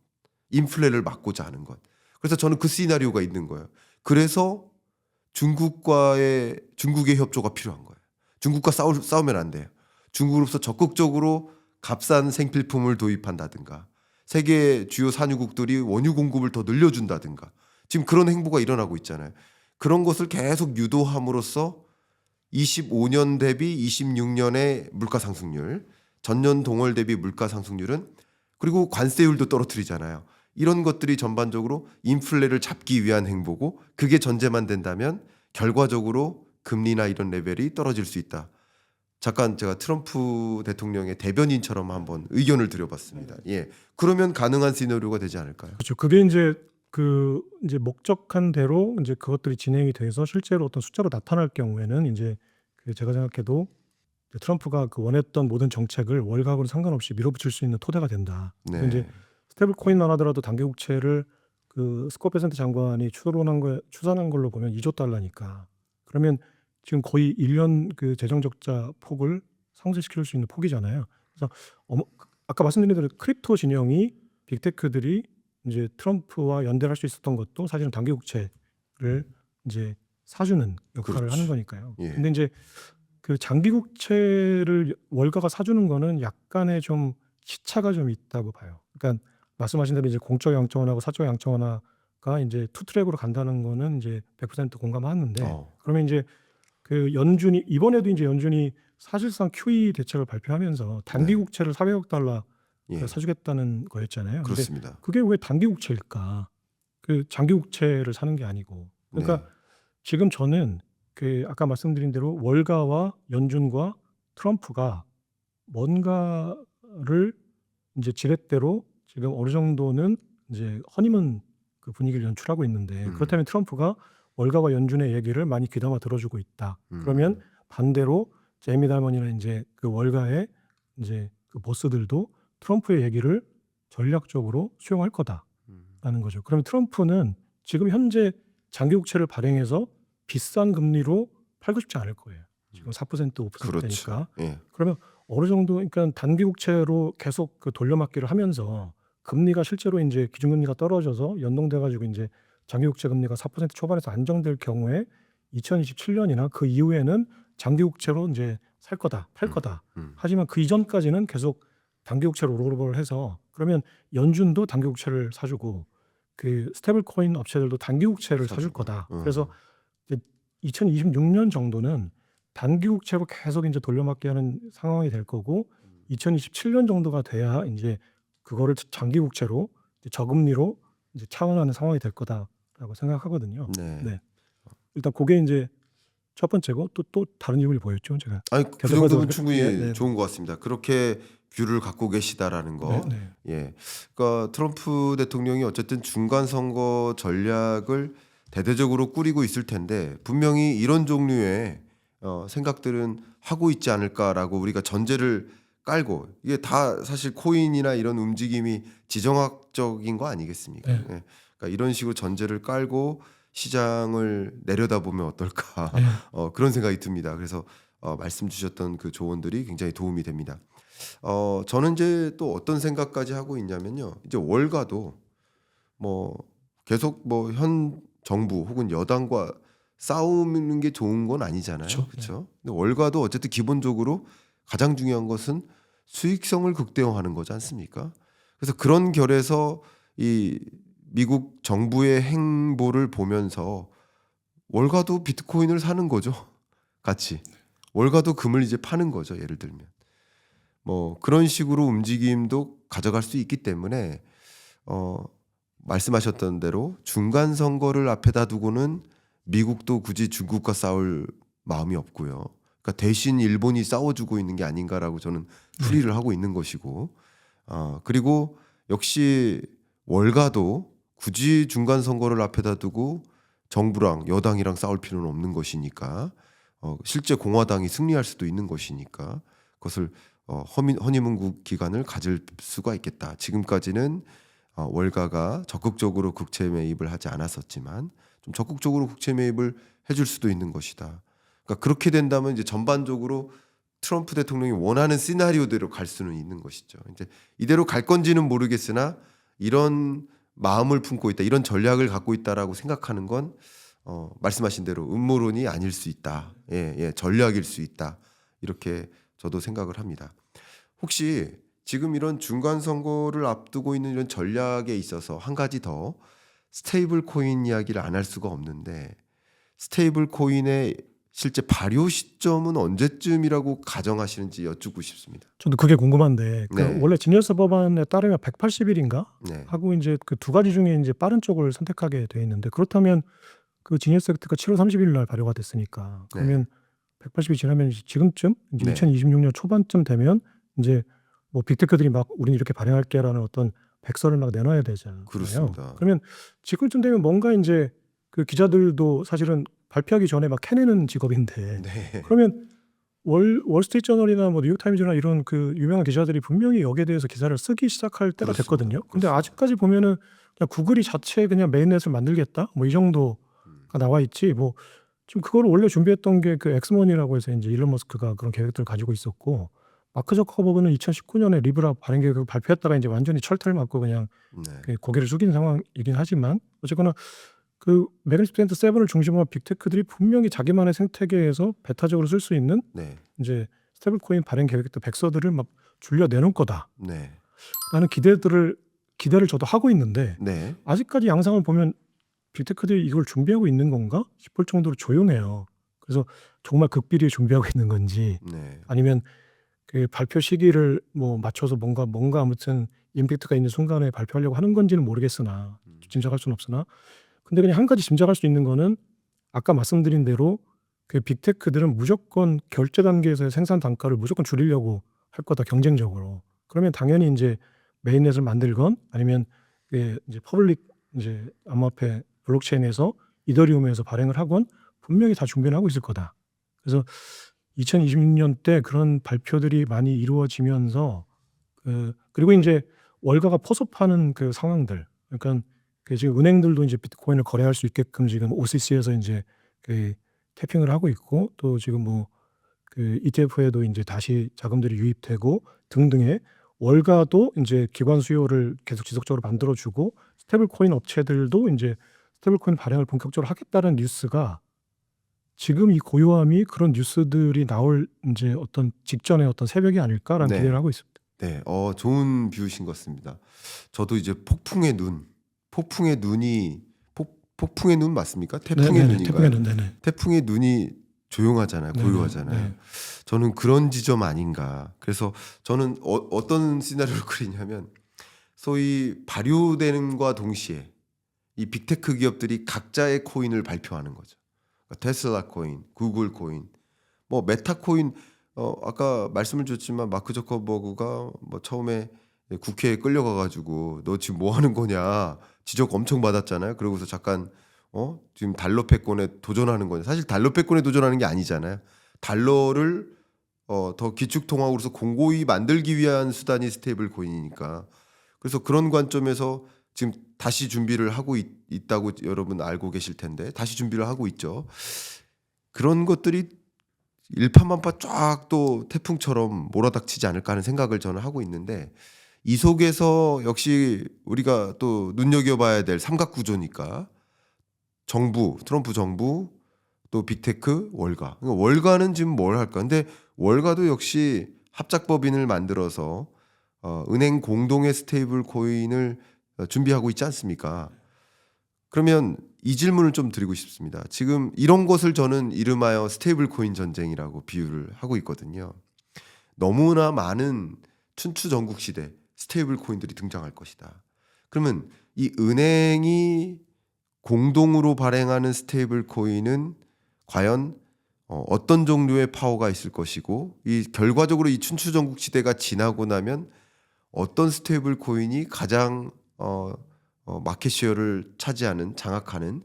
인플레를 막고자 하는 것. 그래서 저는 그 시나리오가 있는 거예요. 그래서 중국의 협조가 필요한 거예요. 중국과 싸우면 안 돼요. 중국으로서 적극적으로 값싼 생필품을 도입한다든가, 세계 주요 산유국들이 원유 공급을 더 늘려준다든가, 지금 그런 행보가 일어나고 있잖아요. 그런 것을 계속 유도함으로써 25년 대비 26년의 물가 상승률, 전년 동월 대비 물가 상승률은, 그리고 관세율도 떨어뜨리잖아요. 이런 것들이 전반적으로 인플레를 잡기 위한 행보고, 그게 전제만 된다면 결과적으로 금리나 이런 레벨이 떨어질 수 있다. 잠깐 제가 트럼프 대통령의 대변인처럼 한번 의견을 드려봤습니다. 예, 그러면 가능한 시나리오가 되지 않을까요? 그렇죠. 그게 이제 목적한 대로 이제 그것들이 진행이 돼서 실제로 어떤 숫자로 나타날 경우에는 이제 제가 생각해도 트럼프가 원했던 모든 정책을 월가하고는 상관없이 밀어붙일 수 있는 토대가 된다. 그래서 이제 네, 스테이블 코인만 하더라도 단기 국채를 스콧 베센트 장관이 추산한 걸로 보면 2조 달러니까, 그러면 지금 거의 1년 재정 적자 폭을 상쇄시킬 수 있는 폭이잖아요. 그래서 아까 말씀드린 대로 크립토 진영이 빅테크들이 이제 트럼프와 연대를 할 수 있었던 것도 사실은 단기 국채를 이제 사주는 역할을 하는 그렇죠. 거니까요. 예, 근데 이제 장기 국채를 월가가 사주는 거는 약간의 좀 시차가 좀 있다고 봐요. 그러니까 말씀하신 대로 이제 공적 양적완화하고 사적 양적완화가 이제 투 트랙으로 간다는 거는 이제 100% 공감하는데, 그러면 이제 연준이 이번에도 이제 연준이 사실상 QE 대책을 발표하면서 단기 네, 국채를 400억 달러 예, 사주겠다는 거였잖아요. 근데 그렇습니다. 그게 왜 단기 국채일까? 장기 국채를 사는 게 아니고. 그러니까 네, 지금 저는 아까 말씀드린 대로 월가와 연준과 트럼프가 뭔가를 이제 지렛대로 지금 어느 정도는 이제 허니문 분위기를 연출하고 있는데, 그렇다면 트럼프가 월가와 연준의 얘기를 많이 귀담아 들어주고 있다. 그러면 반대로 제이미 다먼이나 이제 월가의 이제 보스들도 트럼프의 얘기를 전략적으로 수용할 거다라는 거죠. 그러면 트럼프는 지금 현재 장기 국채를 발행해서 비싼 금리로 팔고 싶지 않을 거예요. 지금 4% 5%대니까. 그렇죠. 예, 그러면 어느 정도, 그러니까 단기 국채로 계속 돌려막기를 하면서 금리가 실제로 이제 기준금리가 떨어져서 연동돼 가지고 이제 장기 국채 금리가 4% 초반에서 안정될 경우에 2027년이나 그 이후에는 장기 국채로 이제 살 거다, 팔 거다. 하지만 그 이전까지는 계속 단기 국채로 롤오버를 해서, 그러면 연준도 단기 국채를 사주고 스테이블 코인 업체들도 단기 국채를 사줄 사주고. 거다. 그래서 이제 2026년 정도는 단기 국채로 계속 이제 돌려막기 하는 상황이 될 거고, 2027년 정도가 돼야 이제 그거를 장기 국채로 이제 저금리로 이제 차원하는 상황이 될 거다라고 생각하거든요. 네. 네. 일단 그게 이제 첫 번째고, 또 다른 이유를 보였죠, 제가. 아니, 그 계속 정도면 하도록- 충분히 예, 네. 좋은 것 같습니다. 그렇게 뷰를 갖고 계시다라는 거. 네, 네. 예. 그러니까 트럼프 대통령이 어쨌든 중간 선거 전략을 대대적으로 꾸리고 있을 텐데, 분명히 이런 종류의 생각들은 하고 있지 않을까라고 우리가 전제를 깔고, 이게 다 사실 코인이나 이런 움직임이 지정학적인 거 아니겠습니까? 네. 예. 그러니까 이런 식으로 전제를 깔고 시장을 내려다보면 어떨까. 네. 그런 생각이 듭니다. 그래서 말씀 주셨던 그 조언들이 굉장히 도움이 됩니다. 저는 이제 또 어떤 생각까지 하고 있냐면요. 이제 월가도 뭐 계속 뭐 현 정부 혹은 여당과 싸우는 게 좋은 건 아니잖아요. 그쵸. 네. 그렇죠? 근데 월가도 어쨌든 기본적으로 가장 중요한 것은 수익성을 극대화하는 거지 않습니까? 그래서 그런 결에서 이 미국 정부의 행보를 보면서 월가도 비트코인을 사는 거죠. 같이. 월가도 금을 이제 파는 거죠. 예를 들면. 뭐 그런 식으로 움직임도 가져갈 수 있기 때문에 말씀하셨던 대로 중간 선거를 앞에다 두고는 미국도 굳이 중국과 싸울 마음이 없고요. 그러니까 대신 일본이 싸워주고 있는 게 아닌가라고 저는 풀이를 하고 있는 것이고, 그리고 역시 월가도 굳이 중간 선거를 앞에다 두고 정부랑 여당이랑 싸울 필요는 없는 것이니까, 실제 공화당이 승리할 수도 있는 것이니까 그것을 허니문 기간을 가질 수가 있겠다. 지금까지는 월가가 적극적으로 국채 매입을 하지 않았었지만 좀 적극적으로 국채 매입을 해줄 수도 있는 것이다. 그러니까 그렇게 된다면 이제 전반적으로 트럼프 대통령이 원하는 시나리오대로 갈 수는 있는 것이죠. 이제 이대로 갈 건지는 모르겠으나 이런 마음을 품고 있다, 이런 전략을 갖고 있다라고 생각하는 건 말씀하신 대로 음모론이 아닐 수 있다. 전략일 수 있다. 이렇게 저도 생각을 합니다. 혹시 지금 이런 중간 선거를 앞두고 있는 이런 전략에 있어서 한 가지 더 스테이블 코인 이야기를 안 할 수가 없는데, 스테이블 코인의 실제 발효 시점은 언제쯤이라고 가정하시는지 여쭙고 싶습니다. 저도 그게 궁금한데 네. 원래 지니어스 법안에 따르면 180일인가 네. 하고 이제 그 두 가지 중에 이제 빠른 쪽을 선택하게 돼 있는데, 그렇다면 그 지니어스 액트가 7월 30일 날 발효가 됐으니까 그러면 180일 지나면 이제 지금쯤 이제 네. 2026년 초반쯤 되면 이제 뭐 빅테크들이 막 우리는 이렇게 발행할게라는 어떤 백서를 막 내놔야 되잖아요. 그렇습니다. 그러면 지금쯤 되면 뭔가 이제 그 기자들도 사실은 발표하기 전에 막 캐내는 직업인데, 네. 그러면 월스트리트 저널이나 뭐 뉴욕타임즈나 이런 그 유명한 기자들이 분명히 여기에 대해서 기사를 쓰기 시작할 때가 그렇습니다. 됐거든요. 근데 그렇습니다. 아직까지 보면은 그냥 구글이 자체 그냥 메인넷을 만들겠다 뭐 이 정도가 나와 있지, 뭐 지금 그거를 원래 준비했던 게 그 엑스먼이라고 해서 이제 일론 머스크가 그런 계획들을 가지고 있었고, 마크 저커버그는 2019년에 리브라 발행 계획을 발표했다가 이제 완전히 철퇴를 맞고 그냥 네. 고개를 숙인 상황이긴 하지만, 어쨌거나 그 매그니피센트 7을 중심으로 한 빅테크들이 분명히 자기만의 생태계에서 배타적으로 쓸 수 있는 네. 이제 스테이블 코인 발행 계획도 백서들을 막 줄려 내놓을 거다라는 네. 기대를 저도 하고 있는데, 네. 아직까지 양상을 보면 빅테크들이 이걸 준비하고 있는 건가 싶을 정도로 조용해요. 그래서 정말 극비리에 준비하고 있는 건지, 네. 아니면 그 발표 시기를 뭐 맞춰서 뭔가 아무튼 임팩트가 있는 순간에 발표하려고 하는 건지는 모르겠으나, 짐작할 수는 없으나, 근데 그냥 한 가지 짐작할 수 있는 거는 아까 말씀드린 대로 그 빅테크들은 무조건 결제 단계에서의 생산 단가를 무조건 줄이려고 할 거다, 경쟁적으로. 그러면 당연히 이제 메인넷을 만들건 아니면 그 이제 퍼블릭 이제 암호화폐 블록체인에서 이더리움에서 발행을 하건 분명히 다 준비를 하고 있을 거다. 그래서 2026년 때 그런 발표들이 많이 이루어지면서 그리고 이제 월가가 포섭하는 그 상황들, 그러니까 그 지금 은행들도 이제 비트코인을 거래할 수 있게끔 지금 OCC에서 이제 그 태핑을 하고 있고, 또 지금 뭐 그 ETF에도 이제 다시 자금들이 유입되고 등등의, 월가도 이제 기관 수요를 계속 지속적으로 만들어주고, 스테이블 코인 업체들도 이제 스테이블 코인 발행을 본격적으로 하겠다는 뉴스가 지금 이 고요함이 그런 뉴스들이 나올 이제 어떤 직전의 어떤 새벽이 아닐까라는 네. 기대를 하고 있습니다. 네. 좋은 비유신 것 같습니다. 저도 이제 폭풍의 눈이 폭풍의 눈 맞습니까? 태풍의 네네네. 눈인가요? 태풍의 눈. 네네. 태풍의 눈이 조용하잖아요. 네네. 고요하잖아요. 네. 저는 그런 지점 아닌가. 그래서 저는 어떤 시나리오를 그리냐면, 소위 발효되는과 동시에 이 빅테크 기업들이 각자의 코인을 발표하는 거죠. 그러니까 테슬라 코인, 구글 코인, 뭐 메타 코인. 아까 말씀을 줬지만 마크 저커버그가 뭐 처음에 국회에 끌려가 가지고 너 지금 뭐 하는 거냐 지적 엄청 받았잖아요. 그러고서 잠깐 지금 달러 패권에 도전하는 거냐. 사실 달러 패권에 도전하는 게 아니잖아요. 달러를 더 기축통화으로서 공고히 만들기 위한 수단이 스테이블 코인이니까. 그래서 그런 관점에서 지금 다시 준비를 하고 있다고 여러분 알고 계실 텐데, 다시 준비를 하고 있죠. 그런 것들이 일파만파 쫙 또 태풍처럼 몰아닥치지 않을까 하는 생각을 저는 하고 있는데, 이 속에서 역시 우리가 또 눈여겨봐야 될 삼각구조니까, 트럼프 정부, 또 빅테크, 월가. 그러니까 월가는 지금 뭘 할까? 근데 월가도 역시 합작법인을 만들어서 은행 공동의 스테이블 코인을 준비하고 있지 않습니까? 그러면 이 질문을 좀 드리고 싶습니다. 지금 이런 것을 저는 이름하여 스테이블 코인 전쟁이라고 비유를 하고 있거든요. 너무나 많은 춘추전국 시대 스테이블 코인들이 등장할 것이다. 그러면 이 은행이 공동으로 발행하는 스테이블 코인은 과연 어떤 종류의 파워가 있을 것이고 이 결과적으로 이 춘추전국 시대가 지나고 나면 어떤 스테이블 코인이 가장 마켓쉐어를 차지하는 장악하는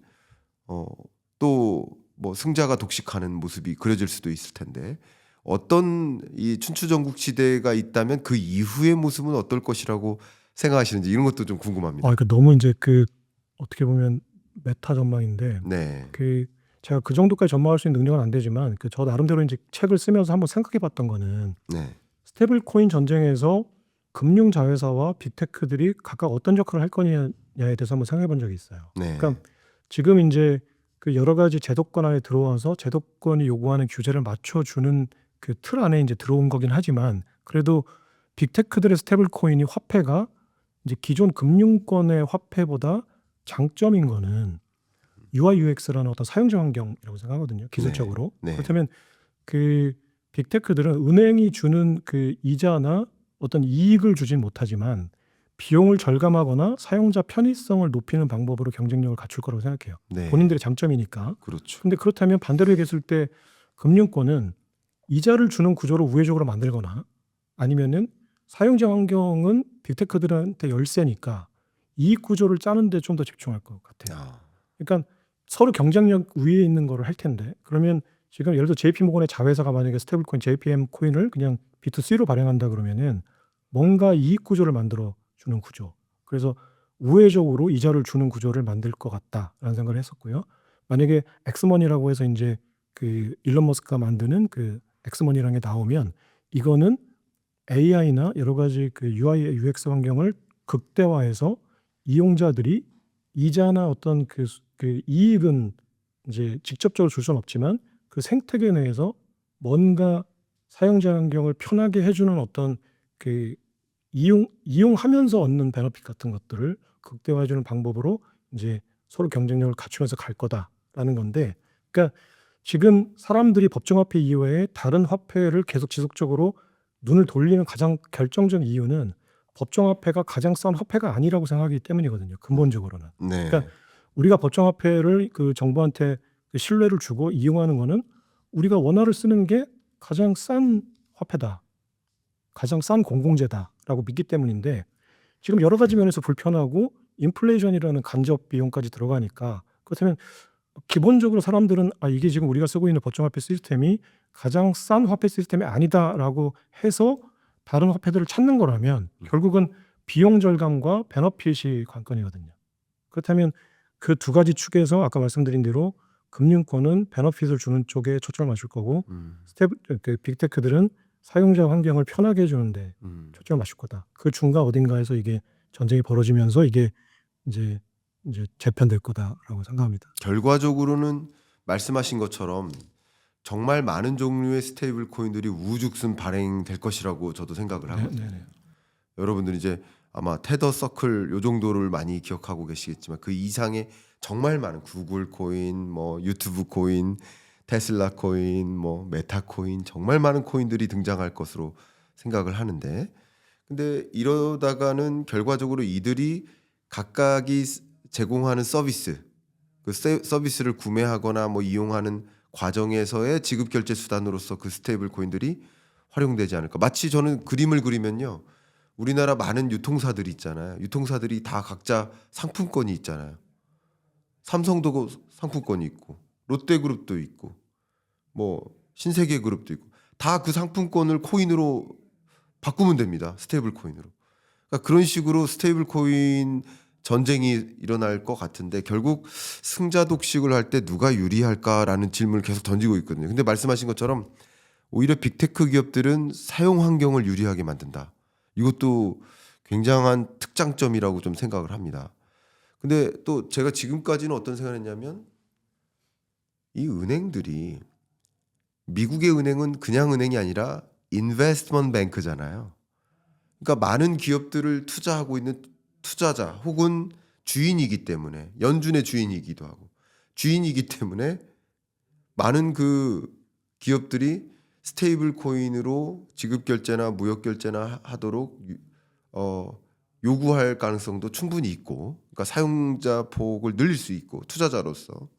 또 뭐 승자가 독식하는 모습이 그려질 수도 있을 텐데 어떤 이 춘추전국 시대가 있다면 그 이후의 모습은 어떨 것이라고 생각하시는지 이런 것도 좀 궁금합니다. 그러니까 너무 이제 그 어떻게 보면 메타 전망인데 네, 그 제가 그 정도까지 전망할 수 있는 능력은 안 되지만 그 저 나름대로 이제 책을 쓰면서 한번 생각해봤던 거는 네, 스테이블 코인 전쟁에서 금융 자회사와 빅테크들이 각각 어떤 역할을 할 거냐에 대해서 한번 생각해본 적이 있어요. 네, 그러니까 지금 이제 그 여러 가지 제도권 안에 들어와서 제도권이 요구하는 규제를 맞춰주는 그 틀 안에 이제 들어온 거긴 하지만 그래도 빅테크들의 스테이블 코인이 화폐가 이제 기존 금융권의 화폐보다 장점인 거는 UI UX라는 어떤 사용자 환경이라고 생각하거든요. 기술적으로. 네. 그렇다면 그 빅테크들은 은행이 주는 그 이자나 어떤 이익을 주진 못하지만 비용을 절감하거나 사용자 편의성을 높이는 방법으로 경쟁력을 갖출 거라고 생각해요. 네. 본인들의 장점이니까. 그렇죠. 근데 그렇다면 반대로 얘기했을 때 금융권은 이자를 주는 구조를 우회적으로 만들거나 아니면은 사용자 환경은 빅테크들한테 열세니까 이익 구조를 짜는 데 좀 더 집중할 것 같아요. 아, 그러니까 서로 경쟁력 위에 있는 거를 할 텐데 그러면 지금 예를 들어 JP모건의 자회사가 만약에 스테이블코인 JPM 코인을 그냥 B2C로 발행한다 그러면은 뭔가 이익 구조를 만들어 주는 구조. 그래서 우회적으로 이자를 주는 구조를 만들 것 같다라는 생각을 했었고요. 만약에 엑스머니라고 해서 이제 그 일론 머스크가 만드는 그 엑스머니라는 게 나오면 이거는 AI나 여러 가지 그 UI, UX 환경을 극대화해서 이용자들이 이자나 어떤 그 이익은 이제 직접적으로 줄 수는 없지만 그 생태계 내에서 뭔가 사용자 환경을 편하게 해주는 어떤 그 이용하면서 얻는 베너핏 같은 것들을 극대화해주는 방법으로 이제 서로 경쟁력을 갖추면서 갈 거다라는 건데, 그러니까 지금 사람들이 법정화폐 이외에 다른 화폐를 계속 지속적으로 눈을 돌리는 가장 결정적인 이유는 법정화폐가 가장 싼 화폐가 아니라고 생각하기 때문이거든요. 근본적으로는. 네. 그러니까 우리가 법정화폐를 그 정부한테 그 신뢰를 주고 이용하는 거는 우리가 원화를 쓰는 게 가장 싼 화폐다. 가장 싼 공공재다라고 믿기 때문인데 지금 여러 가지 면에서 불편하고 인플레이션이라는 간접 비용까지 들어가니까 그렇다면 기본적으로 사람들은 이게 지금 우리가 쓰고 있는 법정화폐 시스템이 가장 싼 화폐 시스템이 아니다라고 해서 다른 화폐들을 찾는 거라면 결국은 비용 절감과 베너핏이 관건이거든요. 그렇다면 그 두 가지 축에서 아까 말씀드린 대로 금융권은 베너핏을 주는 쪽에 초점을 맞출 거고 그 빅테크들은 사용자 환경을 편하게 해주는데 초점을 맞출 거다. 그 중간 어딘가에서 이게 전쟁이 벌어지면서 이게 이제 재편될 거다라고 생각합니다. 결과적으로는 말씀하신 것처럼 정말 많은 종류의 스테이블 코인들이 우후죽순 발행될 것이라고 저도 생각을 하거든요. 네. 여러분들이 이제 아마 테더 서클 요 정도를 많이 기억하고 계시겠지만 그 이상의 정말 많은 구글 코인, 뭐 유튜브 코인, 테슬라 코인, 뭐 메타 코인 정말 많은 코인들이 등장할 것으로 생각을 하는데 근데 이러다가는 결과적으로 이들이 각각이 제공하는 서비스 그 서비스를 구매하거나 뭐 이용하는 과정에서의 지급 결제 수단으로서 그 스테이블 코인들이 활용되지 않을까. 마치 저는 그림을 그리면요. 우리나라 많은 유통사들이 있잖아요. 유통사들이 다 각자 상품권이 있잖아요. 삼성도 상품권이 있고 롯데그룹도 있고 뭐 신세계그룹도 있고 다 그 상품권을 코인으로 바꾸면 됩니다. 스테이블 코인으로. 그러니까 그런 식으로 스테이블 코인 전쟁이 일어날 것 같은데 결국 승자 독식을 할 때 누가 유리할까라는 질문을 계속 던지고 있거든요. 근데 말씀하신 것처럼 오히려 빅테크 기업들은 사용 환경을 유리하게 만든다. 이것도 굉장한 특장점이라고 좀 생각을 합니다. 근데 또 제가 지금까지는 어떤 생각을 했냐면 이 은행들이 미국의 은행은 그냥 은행이 아니라 인베스트먼트 뱅크잖아요. 그러니까 많은 기업들을 투자하고 있는 투자자 혹은 주인이기 때문에 연준의 주인이기도 하고 주인이기 때문에 많은 그 기업들이 스테이블 코인으로 지급 결제나 무역 결제나 하도록 요구할 가능성도 충분히 있고, 그러니까 사용자 폭을 늘릴 수 있고 투자자로서.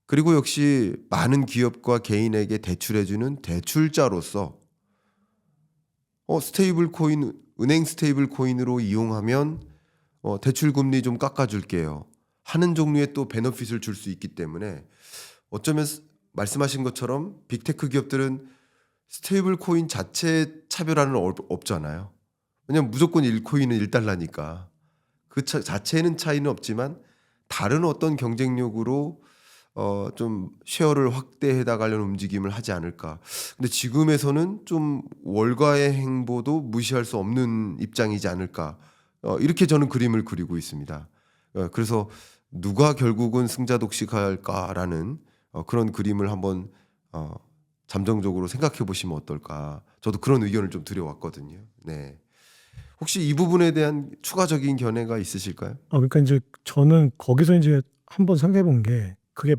그리고 역시 많은 기업과 개인에게 대출해주는 대출자로서 스테이블 코인, 은행 스테이블 코인으로 이용하면 대출 금리 좀 깎아줄게요 하는 종류의 또 베너핏을 줄 수 있기 때문에 어쩌면 말씀하신 것처럼 빅테크 기업들은 스테이블 코인 자체 차별화는 없잖아요. 왜냐면 무조건 1코인은 1달러니까 그 자체는 차이는 없지만 다른 어떤 경쟁력으로 좀 쉐어를 확대해 나가려는 움직임을 하지 않을까. 근데 지금에서는 좀 월가의 행보도 무시할 수 없는 입장이지 않을까. 이렇게 저는 그림을 그리고 있습니다. 그래서 누가 결국은 승자 독식할까라는 그런 그림을 한번 잠정적으로 생각해 보시면 어떨까. 저도 그런 의견을 좀 드려왔거든요. 네. 혹시 이 부분에 대한 추가적인 견해가 있으실까요? 그러니까 이제 저는 거기서 이제 한번 생각해 본 게 그게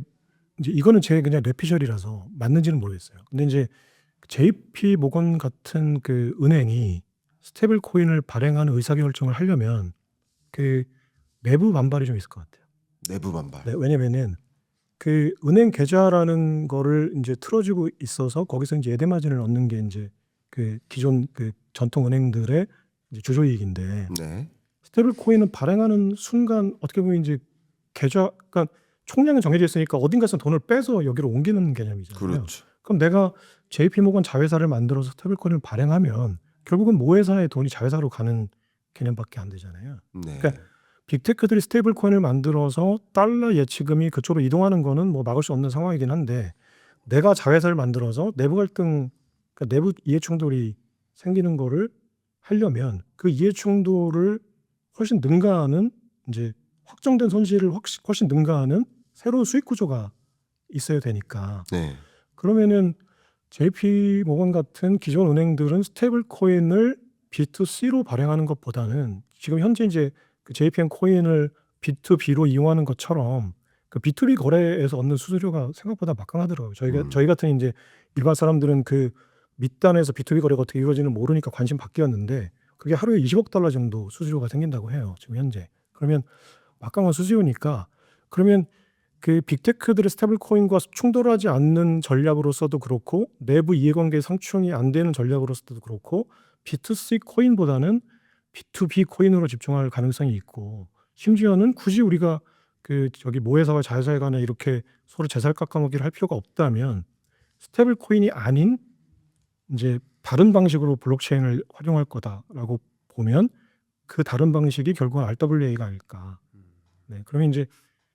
이제 이거는 제 그냥 뇌피셜이라서 맞는지는 모르겠어요. 근데 이제 JP 모건 같은 그 은행이 스테이블 코인을 발행하는 의사결정을 하려면 그 내부 반발이 좀 있을 것 같아요. 내부 반발. 네, 왜냐면은 그 은행 계좌라는 거를 이제 틀어주고 있어서 거기서 이제 예대 마진을 얻는 게 이제 그 기존 그 전통 은행들의 이제 주조이익인데 네. 스테이블 코인은 발행하는 순간 어떻게 보면 이제 계좌, 그러니까 총량은 정해져 있으니까 어딘가에서 돈을 빼서 여기로 옮기는 개념이잖아요. 그렇죠. 그럼 내가 JP모건 자회사를 만들어서 스테이블 코인을 발행하면 결국은 모회사의 돈이 자회사로 가는 개념밖에 안 되잖아요. 네. 그러니까 빅테크들이 스테이블 코인을 만들어서 달러 예치금이 그쪽으로 이동하는 거는 뭐 막을 수 없는 상황이긴 한데 내가 자회사를 만들어서 내부 갈등, 그러니까 내부 이해 충돌이 생기는 거를 하려면 그 이해 충돌을 훨씬 능가하는 이제 확정된 손실을 훨씬 능가하는 새로운 수익 구조가 있어야 되니까 네. 그러면은 JP 모건 같은 기존 은행들은 스테이블 코인을 B2C로 발행하는 것보다는 지금 현재 이제 그 JPM 코인을 B2B로 이용하는 것처럼 그 B2B 거래에서 얻는 수수료가 생각보다 막강하더라고요. 저희 같은 이제 일반 사람들은 그 밑단에서 B2B 거래가 어떻게 이루어지는 모르니까 관심 바뀌었는데 그게 하루에 20억 달러 정도 수수료가 생긴다고 해요. 지금 현재. 그러면 막강한 수수료니까 그러면 그 빅테크들의 스테이블 코인과 충돌하지 않는 전략으로서도 그렇고 내부 이해관계 상충이 안 되는 전략으로서도 그렇고 B2C 코인보다는 B2B 코인으로 집중할 가능성이 있고 심지어는 굳이 우리가 그 저기 모회사와 자회사 간에 이렇게 서로 재살 깎아먹기를 할 필요가 없다면 스테이블 코인이 아닌 이제 다른 방식으로 블록체인을 활용할 거다라고 보면 그 다른 방식이 결국은 RWA가 아닐까. 네, 그러면 이제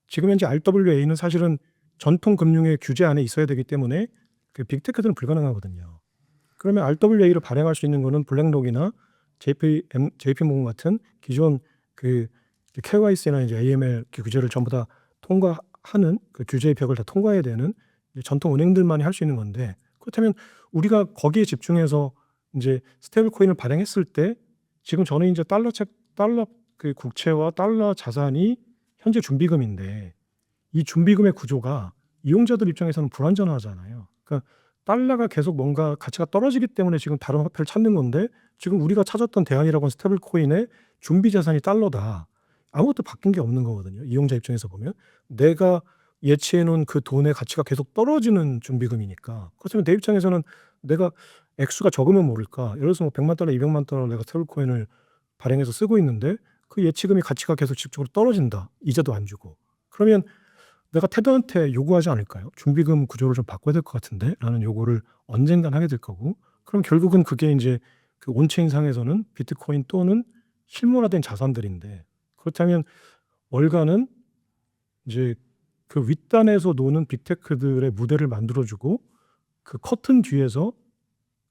지금 현재 RWA는 사실은 전통 금융의 규제 안에 있어야 되기 때문에 그 빅테크들은 불가능하거든요. 그러면 RWA를 발행할 수 있는 거는 블랙록이나 JP모건 같은 기존 그 KYC나 이제 AML 규제를 전부 다 통과하는 그 규제의 벽을 다 통과해야 되는 전통 은행들만이 할 수 있는 건데 그렇다면 우리가 거기에 집중해서 이제 스테이블 코인을 발행했을 때 지금 저는 이제 달러 그 국채와 달러 자산이 현재 준비금인데 이 준비금의 구조가 이용자들 입장에서는 불안전하잖아요. 그러니까 달러가 계속 뭔가 가치가 떨어지기 때문에 지금 다른 화폐를 찾는 건데 지금 우리가 찾았던 대안이라고 하는 스테이블 코인의 준비 자산이 달러다. 아무것도 바뀐 게 없는 거거든요. 이용자 입장에서 보면 내가 예치해 놓은 그 돈의 가치가 계속 떨어지는 준비금이니까. 그렇다면 내 입장에서는 내가 액수가 적으면 모를까. 예를 들어서 뭐 100만 달러, 200만 달러 내가 스테이블 코인을 발행해서 쓰고 있는데 그 예치금이 가치가 계속 지속적으로 떨어진다. 이자도 안 주고. 그러면 내가 테더한테 요구하지 않을까요? 준비금 구조를 좀 바꿔야 될 것 같은데? 라는 요구를 언젠간 하게 될 거고. 그럼 결국은 그게 이제 그 온체인 상에서는 비트코인 또는 실물화된 자산들인데 그렇다면 월가는 이제 그 윗단에서 노는 빅테크들의 무대를 만들어주고 그 커튼 뒤에서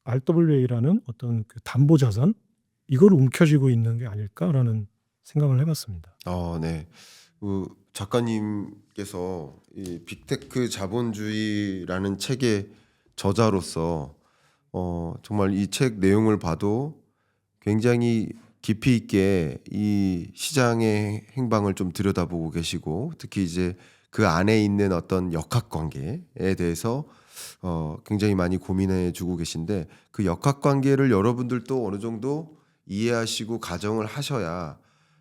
RWA라는 어떤 그 담보 자산 이걸 움켜쥐고 있는 게 아닐까라는 생각을 해봤습니다. 네. 작가님께서 이 빅테크 자본주의라는 책의 저자로서 정말 이 책 내용을 봐도 굉장히 깊이 있게 이 시장의 행방을 좀 들여다보고 계시고, 특히 이제 그 안에 있는 어떤 역학관계에 대해서 굉장히 많이 고민해 주고 계신데, 그 역학관계를 여러분들도 어느 정도 이해하시고 가정을 하셔야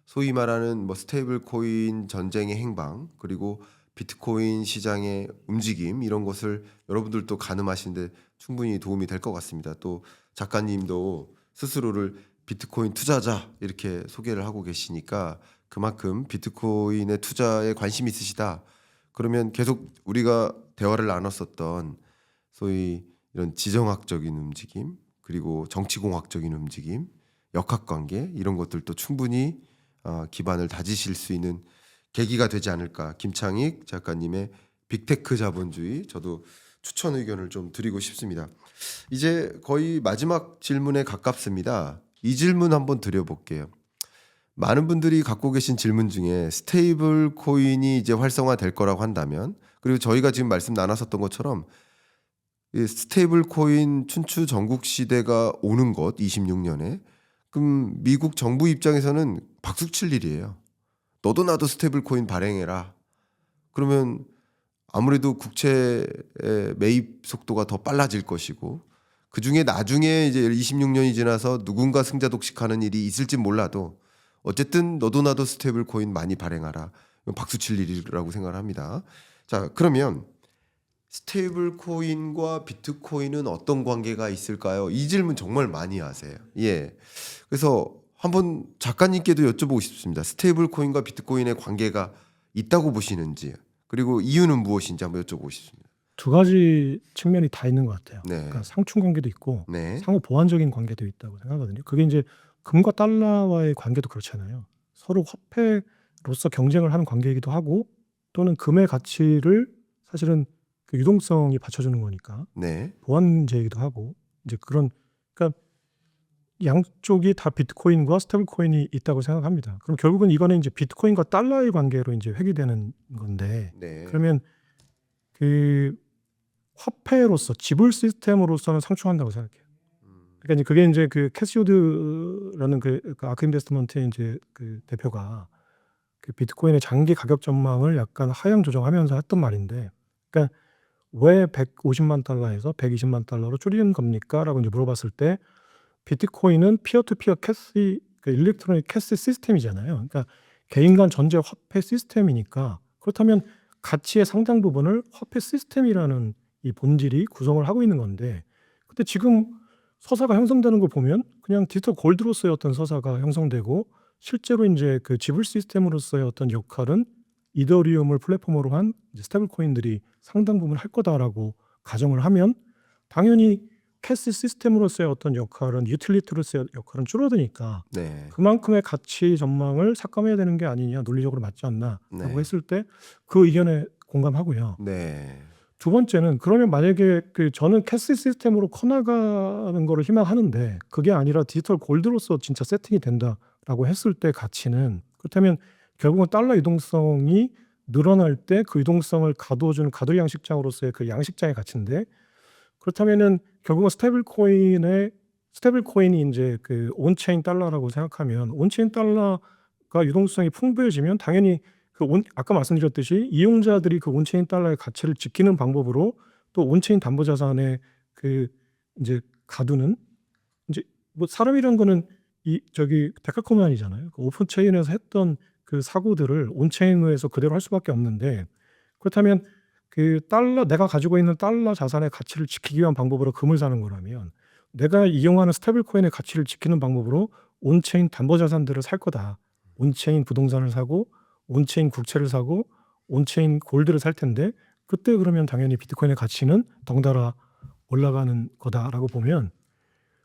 소위 말하는 뭐 스테이블 코인 전쟁의 행방, 그리고 비트코인 시장의 움직임, 이런 것을 여러분들도 가늠하시는데 충분히 도움이 될 것 같습니다. 또 작가님도 스스로를 비트코인 투자자 이렇게 소개를 하고 계시니까 그만큼 비트코인의 투자에 관심이 있으시다. 그러면 계속 우리가 대화를 나눴었던 소위 이런 지정학적인 움직임, 그리고 정치공학적인 움직임, 역학관계, 이런 것들도 충분히 기반을 다지실 수 있는 계기가 되지 않을까. 김창익 작가님의 빅테크 자본주의, 저도 추천 의견을 좀 드리고 싶습니다. 이제 거의 마지막 질문에 가깝습니다. 이 질문 한번 드려볼게요. 많은 분들이 갖고 계신 질문 중에 스테이블 코인이 이제 활성화될 거라고 한다면, 그리고 저희가 지금 말씀 나눴었던 것처럼 이 스테이블 코인 춘추 전국 시대가 오는 것, 26년에, 그럼 미국 정부 입장에서는 박수 칠 일이에요. 너도 나도 스테이블 코인 발행해라. 그러면 아무래도 국채의 매입 속도가 더 빨라질 것이고, 그 중에 나중에 이제 26년이 지나서 누군가 승자 독식하는 일이 있을진 몰라도 어쨌든 너도 나도 스테이블 코인 많이 발행하라. 이건 박수 칠 일이라고 생각을 합니다. 자, 그러면 스테이블 코인과 비트코인은 어떤 관계가 있을까요? 이 질문 정말 많이 하세요. 예. 그래서 한번 작가님께도 여쭤보고 싶습니다. 스테이블 코인과 비트코인의 관계가 있다고 보시는지, 그리고 이유는 무엇인지 한번 여쭤보고 싶습니다. 두 가지 측면이 다 있는 것 같아요. 네. 그러니까 상충 관계도 있고 네. 상호 보완적인 관계도 있다고 생각하거든요. 그게 이제 금과 달러와의 관계도 그렇잖아요. 서로 화폐로서 경쟁을 하는 관계이기도 하고, 또는 금의 가치를 사실은 그 유동성이 받쳐주는 거니까 네. 보완제이기도 하고, 이제 그런, 그러니까 양쪽이 다 비트코인과 스테이블 코인이 있다고 생각합니다. 그럼 결국은 이거는 이제 비트코인과 달러의 관계로 이제 회귀되는 건데, 네. 그러면 그 화폐로서 지불 시스템으로서는 상충한다고 생각해요. 그러니까 이제 그게 이제 그 캐시우드라는 그 아크 인베스트먼트의 이제 그 대표가 그 비트코인의 장기 가격 전망을 약간 하향 조정하면서 했던 말인데, 그러니까 왜 150만 달러에서 120만 달러로 줄이는 겁니까?라고 이제 물어봤을 때, 비트코인은 피어투피어 캐시, 그 일렉트로닉 캐시 시스템이잖아요. 그러니까 개인 간 전제 화폐 시스템이니까, 그렇다면 가치의 상당 부분을 화폐 시스템이라는 이 본질이 구성을 하고 있는 건데, 근데 지금 서사가 형성되는 걸 보면 그냥 디지털 골드로서의 어떤 서사가 형성되고, 실제로 이제 그 지불 시스템으로서의 어떤 역할은 이더리움을 플랫폼으로 한 이제 스테이블 코인들이 상당 부분 할 거다라고 가정을 하면, 당연히 캐시 시스템으로서의 어떤 역할은, 유틸리티로서의 역할은 줄어드니까 네. 그만큼의 가치 전망을 삭감해야 되는 게 아니냐, 논리적으로 맞지 않나라고 네. 했을 때 그 의견에 공감하고요. 네. 두 번째는, 그러면 만약에 그 저는 캐시 시스템으로 커나가는 거를 희망하는데 그게 아니라 디지털 골드로서 진짜 세팅이 된다라고 했을 때 가치는, 그렇다면 결국은 달러 유동성이 늘어날 때 그 유동성을 가둬주는 가돌 양식장으로서의 그 양식장의 가치인데, 그렇다면은 결국은 스테이블 코인이 이제 그 온체인 달러라고 생각하면, 온체인 달러가 유동성이 풍부해지면 당연히 아까 말씀드렸듯이 이용자들이 그 온체인 달러의 가치를 지키는 방법으로 또 온체인 담보 자산에 그 이제 가두는, 이제 뭐 사람이란 거는 이 저기 데카코만이잖아요. 그 오픈 체인에서 했던 그 사고들을 온체인에서 그대로 할 수밖에 없는데, 그렇다면 그 달러, 내가 가지고 있는 달러 자산의 가치를 지키기 위한 방법으로 금을 사는 거라면, 내가 이용하는 스테이블 코인의 가치를 지키는 방법으로 온체인 담보 자산들을 살 거다. 온체인 부동산을 사고, 온체인 국채를 사고, 온체인 골드를 살 텐데, 그때 그러면 당연히 비트코인의 가치는 덩달아 올라가는 거다라고 보면,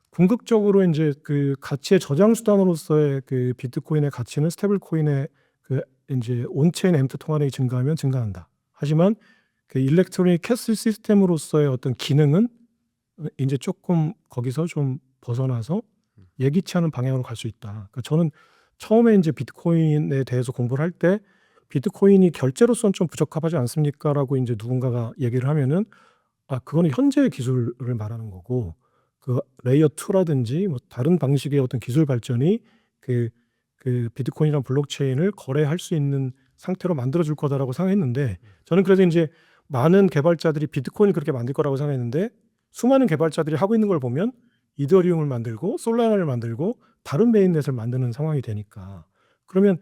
궁극적으로 이제 그 가치의 저장 수단으로서의 그 비트코인의 가치는 스테이블 코인의 그 이제 온체인 엠프 통화량이 증가하면 증가한다. 하지만 그 일렉트로닉 캐시 시스템으로서의 어떤 기능은 이제 조금 거기서 좀 벗어나서 예기치 않은 방향으로 갈 수 있다. 그러니까 저는 처음에 이제 비트코인에 대해서 공부를 할 때 비트코인이 결제로서는 좀 부적합하지 않습니까라고 이제 누군가가 얘기를 하면은 그거는 현재의 기술을 말하는 거고 그 레이어 2라든지 뭐 다른 방식의 어떤 기술 발전이 그 비트코인이랑 블록체인을 거래할 수 있는 상태로 만들어 줄 거다라고 생각했는데 저는 그래서 이제 많은 개발자들이 비트코인을 그렇게 만들 거라고 생각했는데 수많은 개발자들이 하고 있는 걸 보면 이더리움을 만들고 솔라나를 만들고 다른 메인넷을 만드는 상황이 되니까 그러면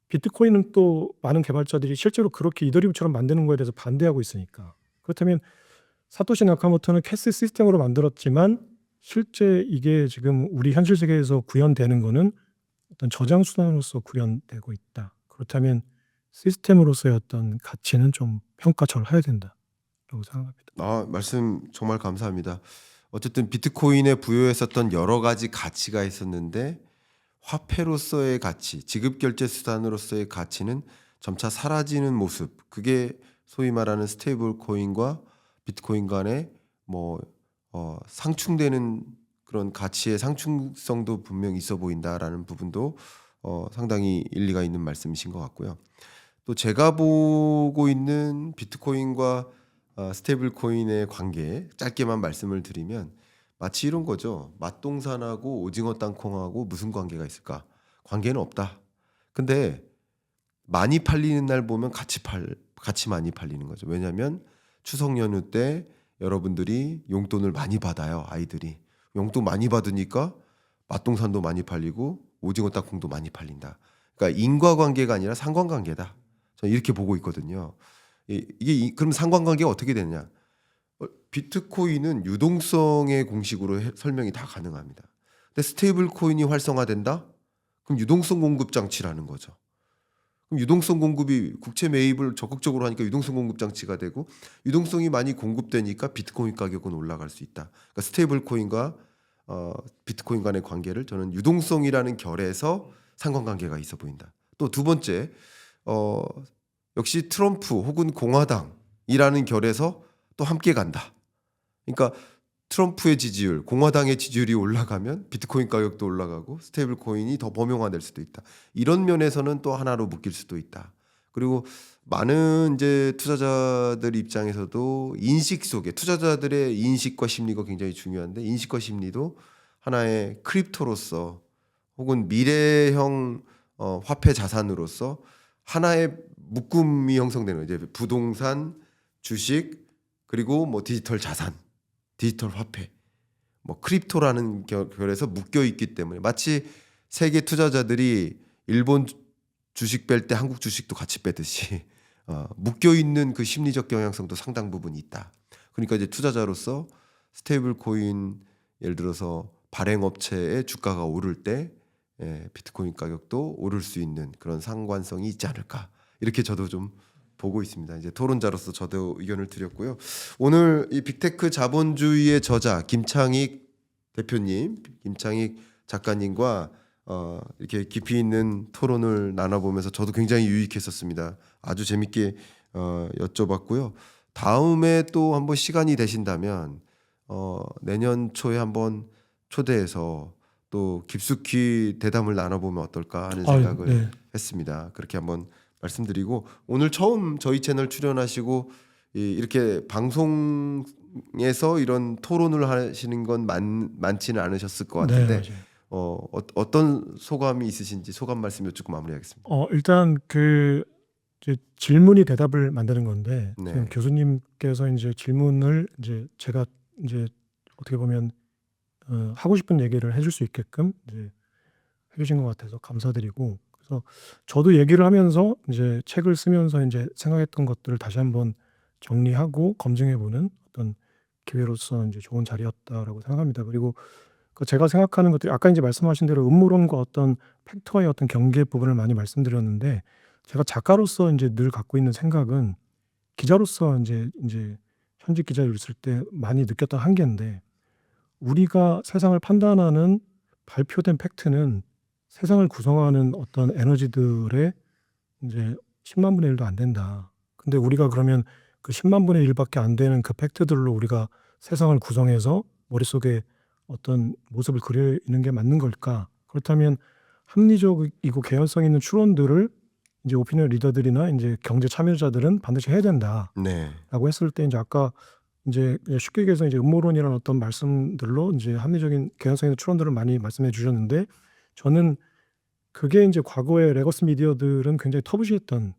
비트코인은 또 많은 개발자들이 실제로 그렇게 이더리움처럼 만드는 거에 대해서 반대하고 있으니까 그렇다면 사토시 나카모토는 캐스 시스템으로 만들었지만 실제 이게 지금 우리 현실 세계에서 구현되는 거는 어떤 저장 수단으로서 구현되고 있다. 그렇다면 시스템으로서의 어떤 가치는 좀 평가절하해야 된다라고 생각합니다. 말씀 정말 감사합니다. 어쨌든 비트코인에 부여했었던 여러 가지 가치가 있었는데 화폐로서의 가치, 지급 결제 수단으로서의 가치는 점차 사라지는 모습. 그게 소위 말하는 스테이블 코인과 비트코인 간의 상충되는 그런 가치의 상충성도 분명 있어 보인다라는 부분도 상당히 일리가 있는 말씀이신 것 같고요. 또 제가 보고 있는 비트코인과 스테이블 코인의 관계 짧게만 말씀을 드리면 마치 이런 거죠. 맛동산하고 오징어 땅콩하고 무슨 관계가 있을까? 관계는 없다. 근데 많이 팔리는 날 보면 같이 많이 팔리는 거죠. 왜냐하면 추석 연휴 때 여러분들이 용돈을 많이 받아요. 아이들이 용돈 많이 받으니까 맛동산도 많이 팔리고 오징어 땅콩도 많이 팔린다. 그러니까 인과관계가 아니라 상관관계다. 저는 이렇게 보고 있거든요. 그럼 상관관계가 어떻게 되느냐? 비트코인은 유동성의 공식으로 설명이 다 가능합니다. 근데 스테이블 코인이 활성화된다? 그럼 유동성 공급 장치라는 거죠. 그럼 유동성 공급이 국채 매입을 적극적으로 하니까 유동성 공급 장치가 되고 유동성이 많이 공급되니까 비트코인 가격은 올라갈 수 있다. 그러니까 스테이블 코인과 비트코인 간의 관계를 저는 유동성이라는 결에서 상관관계가 있어 보인다. 또 두 번째, 역시 트럼프 혹은 공화당이라는 결에서 또 함께 간다. 그러니까 트럼프의 지지율, 공화당의 지지율이 올라가면 비트코인 가격도 올라가고 스테이블 코인이 더 범용화될 수도 있다. 이런 면에서는 또 하나로 묶일 수도 있다. 그리고 많은 이제 투자자들 입장에서도 인식 속에 투자자들의 인식과 심리가 굉장히 중요한데 인식과 심리도 하나의 크립토로서 혹은 미래형 화폐 자산으로서 하나의 묶음이 형성되는 거죠. 이제 부동산, 주식 그리고 디지털 자산, 디지털 화폐, 크립토라는 결에서 묶여 있기 때문에 마치 세계 투자자들이 일본 주식 뺄 때 한국 주식도 같이 빼듯이 묶여 있는 그 심리적 경향성도 상당 부분 있다. 그러니까 이제 투자자로서 스테이블 코인 예를 들어서 발행 업체의 주가가 오를 때 비트코인 가격도 오를 수 있는 그런 상관성이 있지 않을까. 이렇게 저도 좀 보고 있습니다. 이제 토론자로서 저도 의견을 드렸고요. 오늘 이 빅테크 자본주의의 저자 김창익 대표님, 김창익 작가님과 이렇게 깊이 있는 토론을 나눠보면서 저도 굉장히 유익했었습니다. 아주 재밌게 여쭤봤고요. 다음에 또 한번 시간이 되신다면 내년 초에 한번 초대해서 또 깊숙이 대담을 나눠보면 어떨까 하는 생각을 네. 했습니다. 그렇게 한번 말씀드리고 오늘 처음 저희 채널 출연하시고 이렇게 방송에서 이런 토론을 하시는 건 많지는 않으셨을 것 네, 같은데 맞아요. 어떤 소감이 있으신지 소감 말씀 여쭙고 마무리하겠습니다. 일단 이제 질문이 대답을 만드는 건데 네. 지금 교수님께서 이제 질문을 이제 제가 이제 어떻게 보면 하고 싶은 얘기를 해줄 수 있게끔 이제 해주신 것 같아서 감사드리고 그래서 저도 얘기를 하면서 이제 책을 쓰면서 이제 생각했던 것들을 다시 한번 정리하고 검증해보는 어떤 기회로서 이제 좋은 자리였다라고 생각합니다. 그리고 제가 생각하는 것들이 아까 이제 말씀하신 대로 음모론과 어떤 팩트와의 어떤 경계 부분을 많이 말씀드렸는데 제가 작가로서 이제 늘 갖고 있는 생각은 기자로서 이제 현직 기자를 있을 때 많이 느꼈던 한계인데 우리가 세상을 판단하는 발표된 팩트는 세상을 구성하는 어떤 에너지들의 이제 10만 분의 1도 안 된다. 근데 우리가 그러면 그 10만 분의 1밖에 안 되는 그 팩트들로 우리가 세상을 구성해서 머릿속에 어떤 모습을 그리는 게 맞는 걸까? 그렇다면 합리적이고 개연성 있는 추론들을 이제 오피니언 리더들이나 이제 경제 참여자들은 반드시 해야 된다라고 네. 했을 때 이제 아까 이제 쉽게 얘기해서 이제 음모론이라는 어떤 말씀들로 이제 합리적인 개연성 있는 추론들을 많이 말씀해 주셨는데 저는 그게 이제 과거의 레거시 미디어들은 굉장히 터부시했던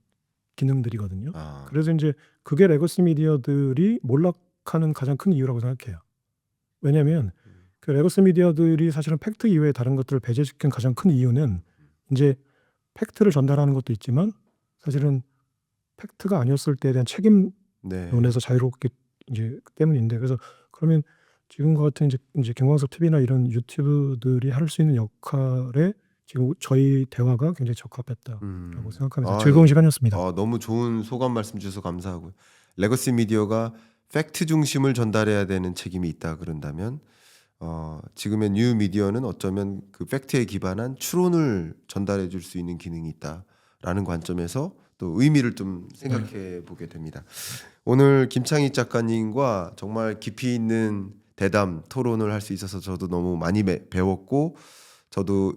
기능들이거든요. 아, 그래서 이제 그게 레거시 미디어들이 몰락하는 가장 큰 이유라고 생각해요. 왜냐하면 그 레거시 미디어들이 사실은 팩트 이외에 다른 것들을 배제시킨 가장 큰 이유는 이제 팩트를 전달하는 것도 있지만 사실은 팩트가 아니었을 때에 대한 책임론에서 네. 자유롭기 이제 때문인데 그래서 그러면 지금과 같은 이제 김광석 TV나 이런 유튜브들이 할 수 있는 역할에 지금 저희 대화가 굉장히 적합했다라고 생각합니다. 아, 즐거운 시간이었습니다. 너무 좋은 소감 말씀 주셔서 감사하고요. 레거시 미디어가 팩트 중심을 전달해야 되는 책임이 있다 그런다면 지금의 뉴 미디어는 어쩌면 그 팩트에 기반한 추론을 전달해 줄 수 있는 기능이 있다라는 관점에서 또 의미를 좀 생각해 보게 됩니다. 오늘 김창희 작가님과 정말 깊이 있는 대담 토론을 할 수 있어서 저도 너무 많이 배웠고 저도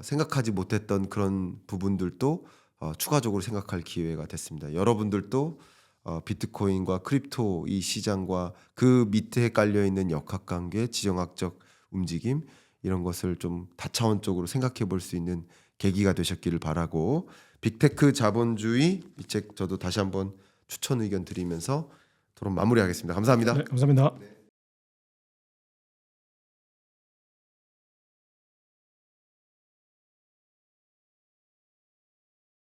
생각하지 못했던 그런 부분들도 추가적으로 생각할 기회가 됐습니다. 여러분들도 비트코인과 크립토 이 시장과 그 밑에 깔려 있는 역학관계, 지정학적 움직임 이런 것을 좀 다차원적으로 생각해 볼 수 있는 계기가 되셨기를 바라고 빅테크 자본주의 이 책 저도 다시 한번 추천 의견 드리면서 토론 마무리하겠습니다. 감사합니다. 네, 감사합니다.